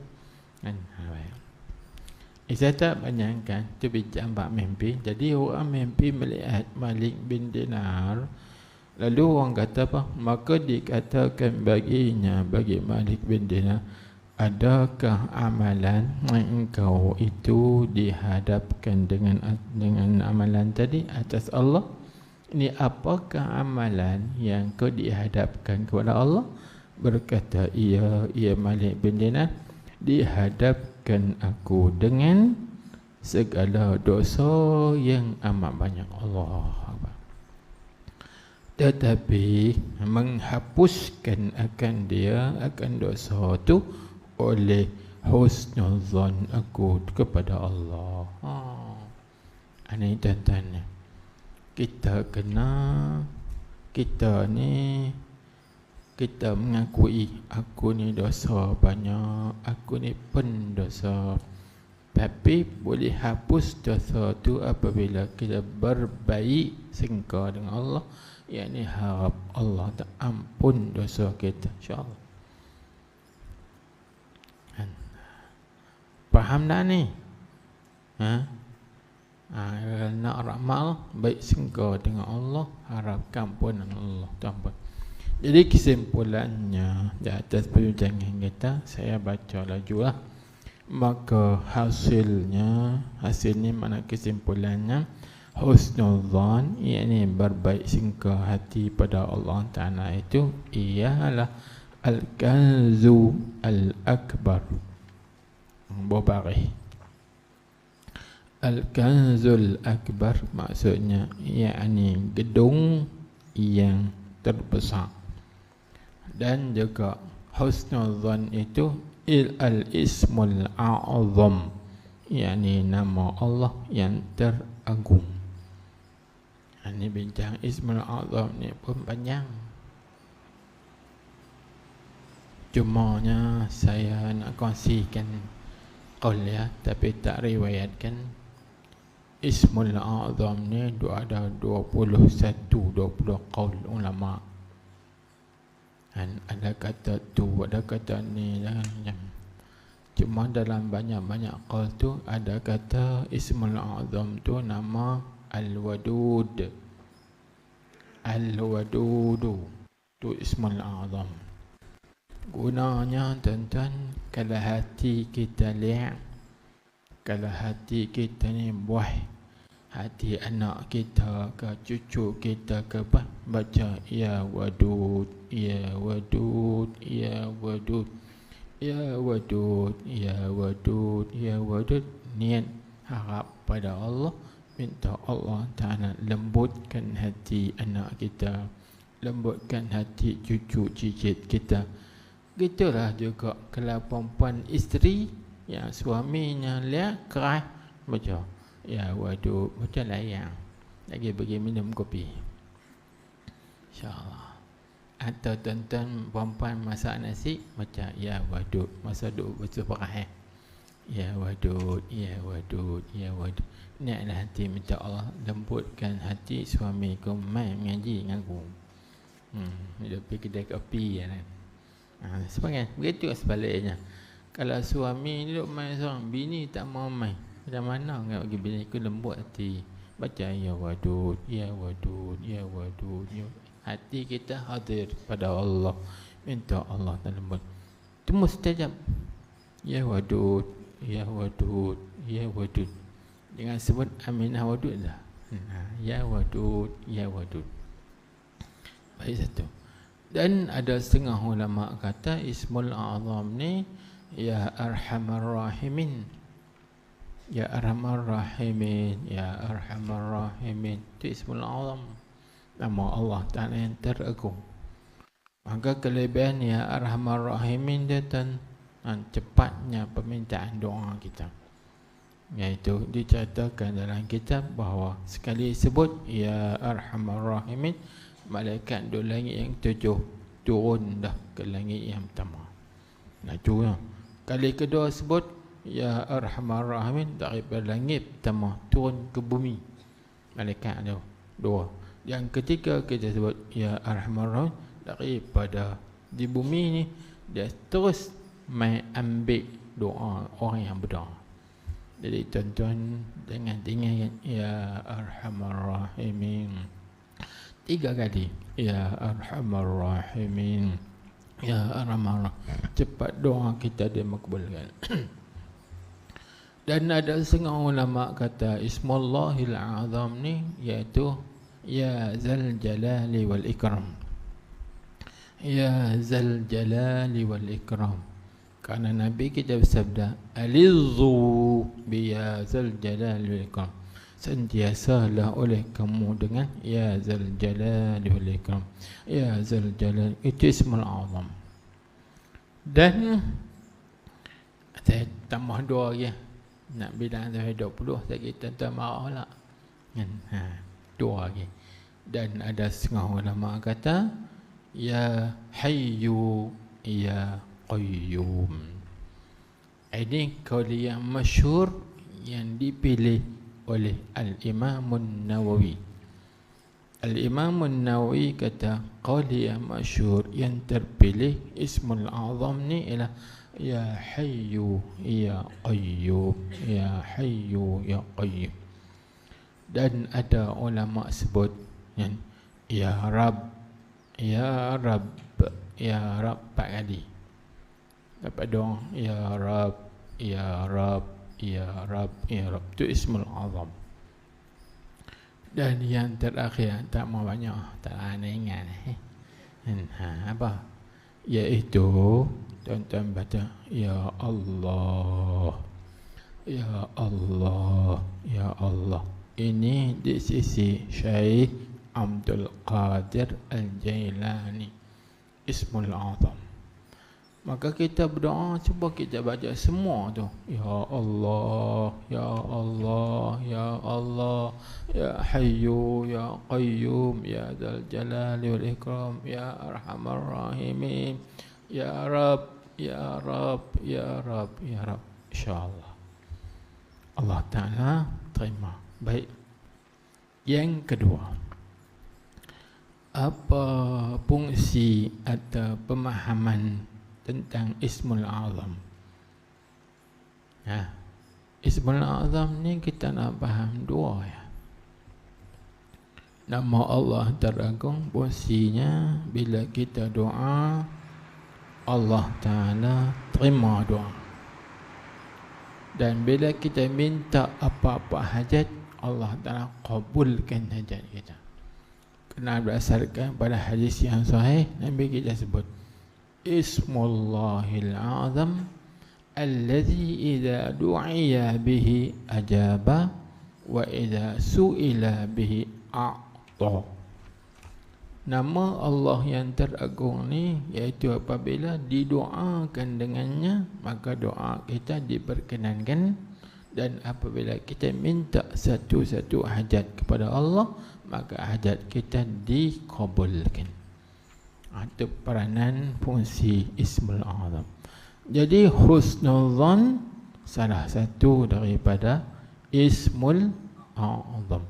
Baik. Saya tak bayangkan tu bincang bab mimpi. Jadi orang mimpi melihat Malik bin Dinar. Lalu orang kata apa? Maka dikatakan baginya, bagi Malik bin Dinar, adakah amalan engkau itu dihadapkan dengan amalan tadi atas Allah? Ini apakah amalan yang kau dihadapkan kepada Allah? Berkata, ia Malik bin Dinar, dihadapkan aku dengan segala dosa yang amat banyak. Allah. Tetapi menghapuskan akan dia, akan dosa tu, oleh husnuzan aku kepada Allah. Ini tuan-tuan, kita mengakui aku ni dosa banyak, aku ni pendosa. Tapi boleh hapus dosa tu apabila kita berbaik sangka dengan Allah, yakni harap Allah tak ampun dosa kita, insya-Allah. Faham tak ni? Kalau nak ramal, baik sangka dengan Allah, harapkan ampunan Allah. Tuan-tuan. Jadi kesimpulannya di atas perbincangan kita, saya baca laju lah. Maka hasilnya mana kesimpulannya, husnul zan, yakni berbaik sangka hati pada Allah Ta'ala itu ialah al-kanzu al-akbar. Berbaris. Al-kanzul akbar maksudnya yakni gedung yang terbesar. Dan juga husnul zan itu al-ismul a'zam, yakni nama Allah yang teragung. Ini bincang ismul a'zam ni pun panjang. Cumanya saya nak kongsikan qaul ya, tapi tak riwayatkan. Ismul a'zam ni ada 20 qaul ulama. Dan ada kata tu, ada kata ni dan cuma dalam banyak-banyak qaul tu ada kata Ismul a'zam tu nama Al-Wadud. Al-Wadud tu Ismul a'zam. Gunanya tuan-tuan, kalau hati kita lihat, kalau hati kita ni buah, hati anak kita ke cucu kita ke apa, baca ya wadud, ya wadud, ya wadud, ya wadud, ya wadud, ya wadud, niat harap pada Allah, minta Allah Ta'ala lembutkan hati anak kita, lembutkan hati cucu cicit kita. Gitulah juga kalau perempuan isteri yang suaminya lihat keras, baca ya wadud, baca layang lagi pergi minum kopi, InsyaAllah. Atau tuan-tuan perempuan masak nasi, baca ya wadud, masa duk baca perah ya wadud, ya wadud, ya wadud. Niatlah hati minta Allah lembutkan hati suamiku mai mengaji dengan aku. Dia pergi kedai kopi kan. Sebagai begitu sebaliknya. Kalau suami duduk main seorang, bini tak mau main, macam mana nak bagi bini ku lembut hati, baca ya wadud, ya wadud, ya wadud, ya. Hati kita hadir pada Allah, minta Allah dan lembut, itu mustajab. Ya wadud, ya wadud, ya wadud, jangan sebut aminah wadud dah. Ya wadud, ya wadud. Baik satu. Dan ada setengah ulama kata Ismul a'zam ni ya arhamar rahimin, ya arhamar rahimin, ya arhamar rahimin. Itu Ismul a'zam, nama Allah Ta'ala yang teragung. Maka kelebihan ya arhamar rahimin dia cepatnya permintaan doa kita, iaitu dicatatkan dalam kitab bahawa sekali sebut ya arhamar rahimin, malaikat duduk langit yang 7 turun dah ke langit yang pertama. Nah tu kali kedua sebut ya arhamar rahimin, daripada langit pertama turun ke bumi, malaikat ada 2. Yang ketiga kita sebut ya arhamar rahimin, daripada di bumi ni dia terus mai ambil doa orang yang berdoa. Jadi tuan-tuan jangan tinggal ya arhamar rahimin 3 kali, ya arhamar rahimin, ya arhamar, cepat doa kita dimakbulkan. Dan ada setengah ulama kata Ismullahil A'zam ni iaitu ya zal jalali wal ikram, ya zal jalali wal ikram. Karena Nabi kita bersabda alizu bi ya zal jalali wal ikram, sentiasalah oleh kamu dengan ya zal jalali wal ikram, ya zal jalal. Itu Ismul a'zam. Dan saya tambah 2 lagi, nak bilang sampai 20 lagi tuan-tuan marah pula kan. 2 lagi. Dan ada setengah ulama kata ya hayyu ya qayyum. Ini kaul yang masyhur yang dipilih oleh Al-Imam Nawawi. Al-Imam Nawawi kata qaul yang masyhur yang terpilih Ismul a'zam ni ialah ya hayyu ya qayyum, ya hayyu ya qayyum. Dan ada ulama sebut yang ya Rab, ya Rab, ya Rab 4 kali. Dapat doa ya Rab, ya Rab, ya Rab, ya Rab. Itu Ismul Azam. Dan yang terakhir tak mau banyak, tak ada ingat. Apa? Iaitu tuan-tuan baca ya Allah, ya Allah, ya Allah. Ini di sisi Syekh Abdul Qadir Al-Jailani, Ismul Azam. Maka kita berdoa, cuba kita baca semua tu. Ya Allah, ya Allah, ya Allah, ya Hayyu, ya Qayyum, ya Dzal Jalali wal Ikram, ya Arhamar Rahimin, ya Rabb, ya Rabb, ya Rabb, ya Rabb. InsyaAllah Allah Ta'ala terima. Baik. Yang kedua, apa fungsi atau pemahaman tentang Ismul Azam? Ismul Azam ni kita nak faham dua ya. Nama Allah teragung, fungsinya bila kita doa, Allah Ta'ala terima doa. Dan bila kita minta apa-apa hajat, Allah Ta'ala kabulkan hajat kita. Kena berdasarkan pada hadis yang sahih, Nabi kita sebut Ismullahil Azam alladhi idha du'iya bihi ajaba wa idha su'ila bihi a'ta. Nama Allah yang teragung ni iaitu apabila didoakan dengannya, maka doa kita diperkenankan. Dan apabila kita minta satu-satu hajat kepada Allah, maka hajat kita dikabulkan. Itu peranan fungsi Ismul Azam. Jadi husnul zan salah satu daripada Ismul Azam.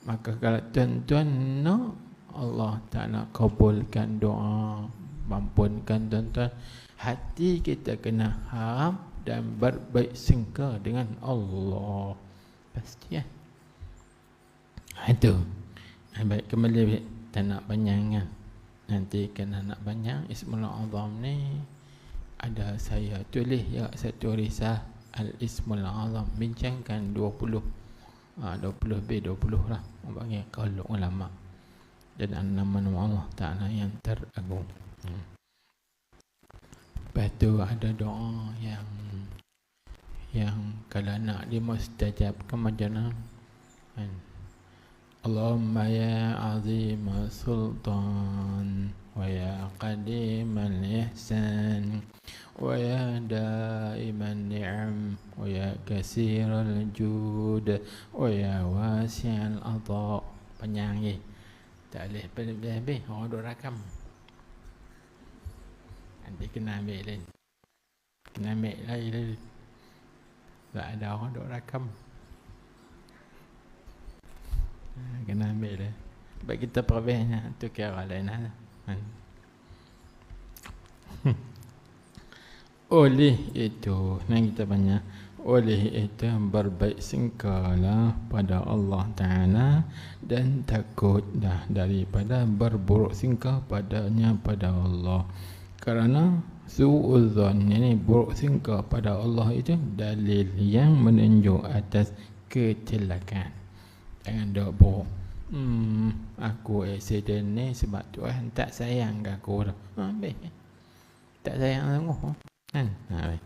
Maka kalau tuan-tuan nak Allah Ta'ala kabulkan doa, mampunkan tuan-tuan, hati kita kena harap dan berbaik sangka dengan Allah. Pasti ya. Itu. Baik, kembali tak nak panjang kan. Nanti kena nak panjang. Ismul Azam ni ada saya tulis ya satu risah Al-Ismul Azam, bincangkan 20 20B 20 lah. Orang panggil kalau ulama. Dan nama-nama Allah Ta'ala yang teragung. Lepas tu ada doa yang kalau nak dimustajab ke macam mana? Allahumma ya azim sultan wa ya qadim al-ihsan wa ya daiman ni'am wa ya kasir al-jud wa ya wasi' al-ata. Panjang ni. Tak boleh habis. Orang duk rakam. Nanti kena ambil lain. Kena ambil lain. Tak ada orang duk rakam. Kena ambil lain. Sebab kita perbeznya. Itu kira lain lah. Oleh itu, nanti kita banyak. Oleh itu berbaik sangkalah pada Allah Ta'ala dan takutlah daripada berburuk sangka padanya pada Allah. Kerana su'udzon ini buruk sangka pada Allah itu dalil yang menunjuk atas kecelakaan. Jangan dok buruk. Aku accident ni sebab Tuhan tak sayang ke aku dah. Tak sayang aku. Kan? Baik.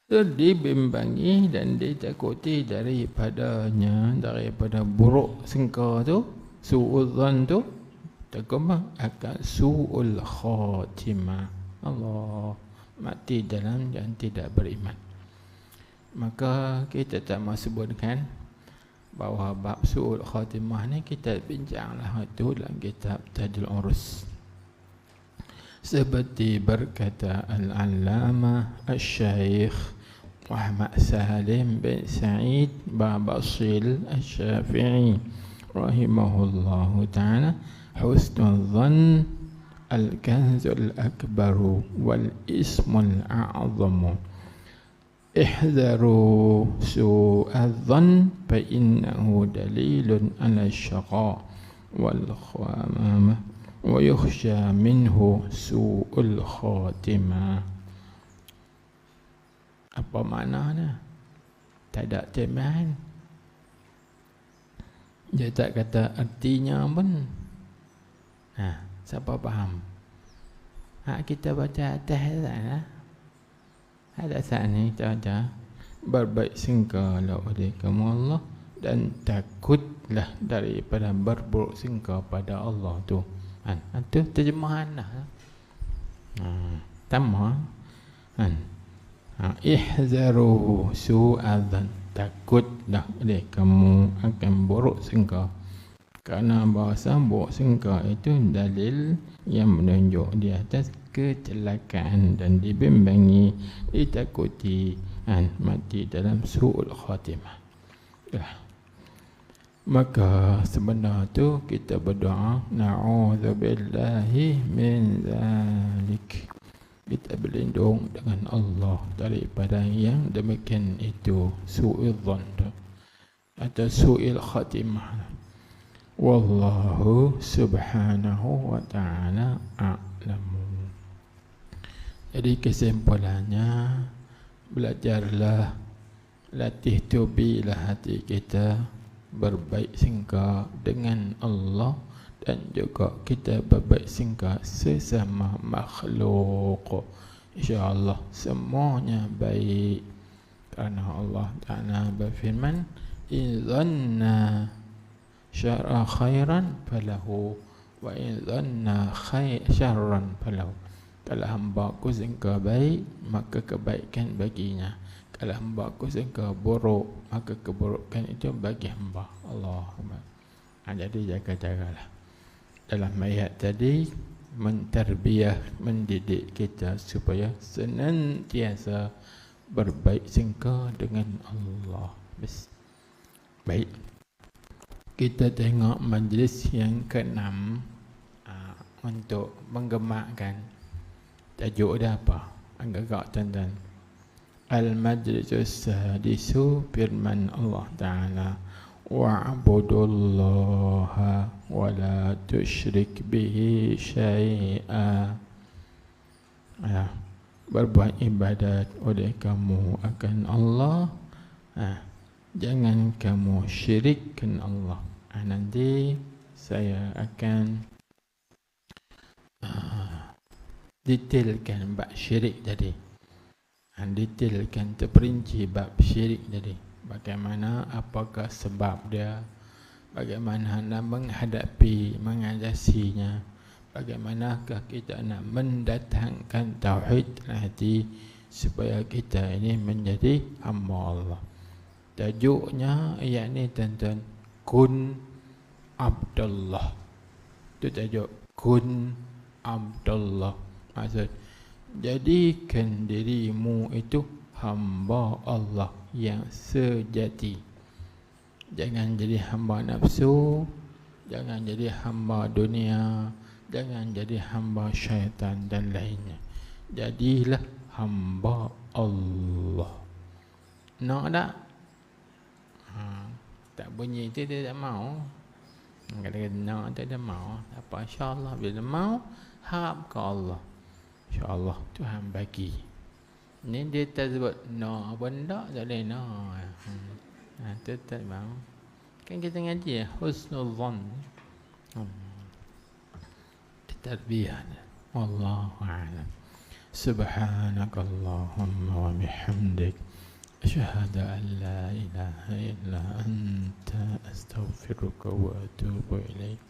So, dibimbangi dan ditakuti daripadanya, daripada buruk sangka tu, su'udzon tu, takut akan su'ul khatimah. Allah, mati dalam dan tidak beriman. Maka kita tak mahu sebutkan bahawa bab su'ul khatimah ni kita bincanglah itu dalam kitab Tajdul Urus. Seperti berkata Al-Allamah Al-Syaikh Muhammad Salim bin Sa'id Babasil Al-Syafi'i rahimahullahu ta'ala, husnul dhann al-kanzul akbaru wal ismul a'zamu. ihzaru su'adhan fa innahu dalilun ala syaqa wal khamamah wa yukhsha minhu su'ul khatimah. Apa maknanya? Tak ada terjemahan. Dia tak kata artinya pun. Siapa faham? Kita baca atas lah. Ada saat ni kita baca berbaik sangkalah oleh kamu Allah dan takutlah daripada berburuk sangka pada Allah tu. Itu terjemahan lah. Sama. Ihzaruhu su'adzan, takutlah oleh kamu akan buruk sangka. Kerana bahasa buruk sangka itu dalil yang menunjuk di atas kecelakaan dan dibimbangi, ditakuti mati dalam su'ul khatimah. Maka sebenar tu kita berdoa, na'udzubillahi min zalik. Kita berlindung dengan Allah daripada yang demikian itu, su'il dhan atau su'il khatimah. Wallahu subhanahu wa ta'ala a'lamu. Jadi kesimpulannya, belajarlah, latih tubilah hati kita berbaik sangka dengan Allah dan juga kita berbaik sangka sesama makhluk. InsyaAllah semuanya baik. Kerana Allah Ta'ala berfirman, in dhanna syar'a khairan falahu wa in dhanna syarran falahu. Kalau hamba aku sangka baik, maka kebaikan baginya. Kalau hamba aku sangka buruk, maka keburukan itu bagi hamba. Allahumma. Jadi jaga-jagalah. Dalam ayat tadi menterbiah, mendidik kita supaya senantiasa berbaik sangka dengan Allah. Baik. Kita tengok majlis yang ke-6 untuk menggemakkan. Tajuk dia apa? Agak-agak tuan-tuan. Al-Majlisus Sadisu, firman Allah Ta'ala, wa'budullaha wa la tusyrik bihi syai'a. Berbuat ibadat oleh kamu akan Allah, jangan kamu syirikkan Allah. Nanti saya akan detailkan bab syirik tadi. Detailkan terperinci bab syirik tadi. Bagaimana, apakah sebab dia, bagaimana nak menghadapi, mengatasinya, bagaimanakah kita nak mendatangkan tauhid dalam hati supaya kita ini menjadi hamba Allah. Tajuknya ayat ni tuan-tuan, kun Abdullah. Itu tajuk, kun Abdullah. Maksud, jadikan dirimu itu hamba Allah yang sejati. Jangan jadi hamba nafsu, jangan jadi hamba dunia, jangan jadi hamba syaitan dan lainnya. Jadilah hamba Allah. Nak tak? Tak bunyi itu dia tak mau. Kadang-kadang nak tak dia mau. Apa, insyaAllah bila mau, harap ke Allah. InsyaAllah Tuhan bagi. Ni dia tak sebut no benda tak boleh no. Itu tak mau. Kan kita ngaji husnul dhan. Tarbiyah. Wallahu a'lam. Subhanakallahumma wa bihamdik, asyhadu an la ilaha illa anta, astaghfiruka wa atubu ilaik.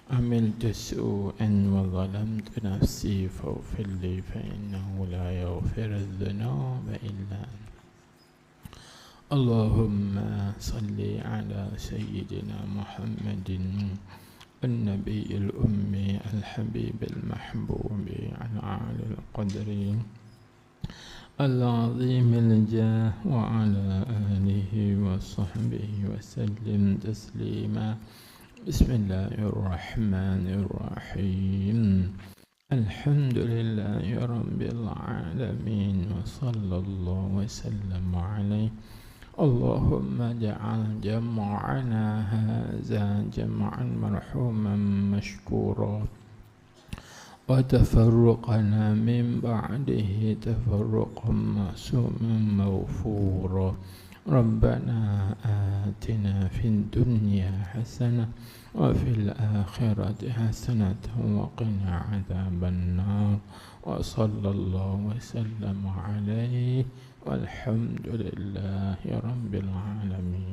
عملت سوءا وظلمت نفسي فاغفر لي فإنه لا يغفر الذنوب إلا أنت. اللهم صل على سيدنا محمد النبي الأمي الحبيب المحبوب على أعلى القدر العظيم الجاه وعلى آله وصحبه وسلم تسليما. بسم الله الرحمن الرحيم. الحمد لله رب العالمين وصلى الله وسلم عليه. اللهم اجعل جمعنا هذا جمعا مرحوما مشكورا وتفرقنا من بعده تفرقا معصوما مغفورا. ربنا آتنا في الدنيا حسنة وفي الآخرة حسنة وقنا عذاب النار. وصلى الله وسلم عليه والحمد لله رب العالمين.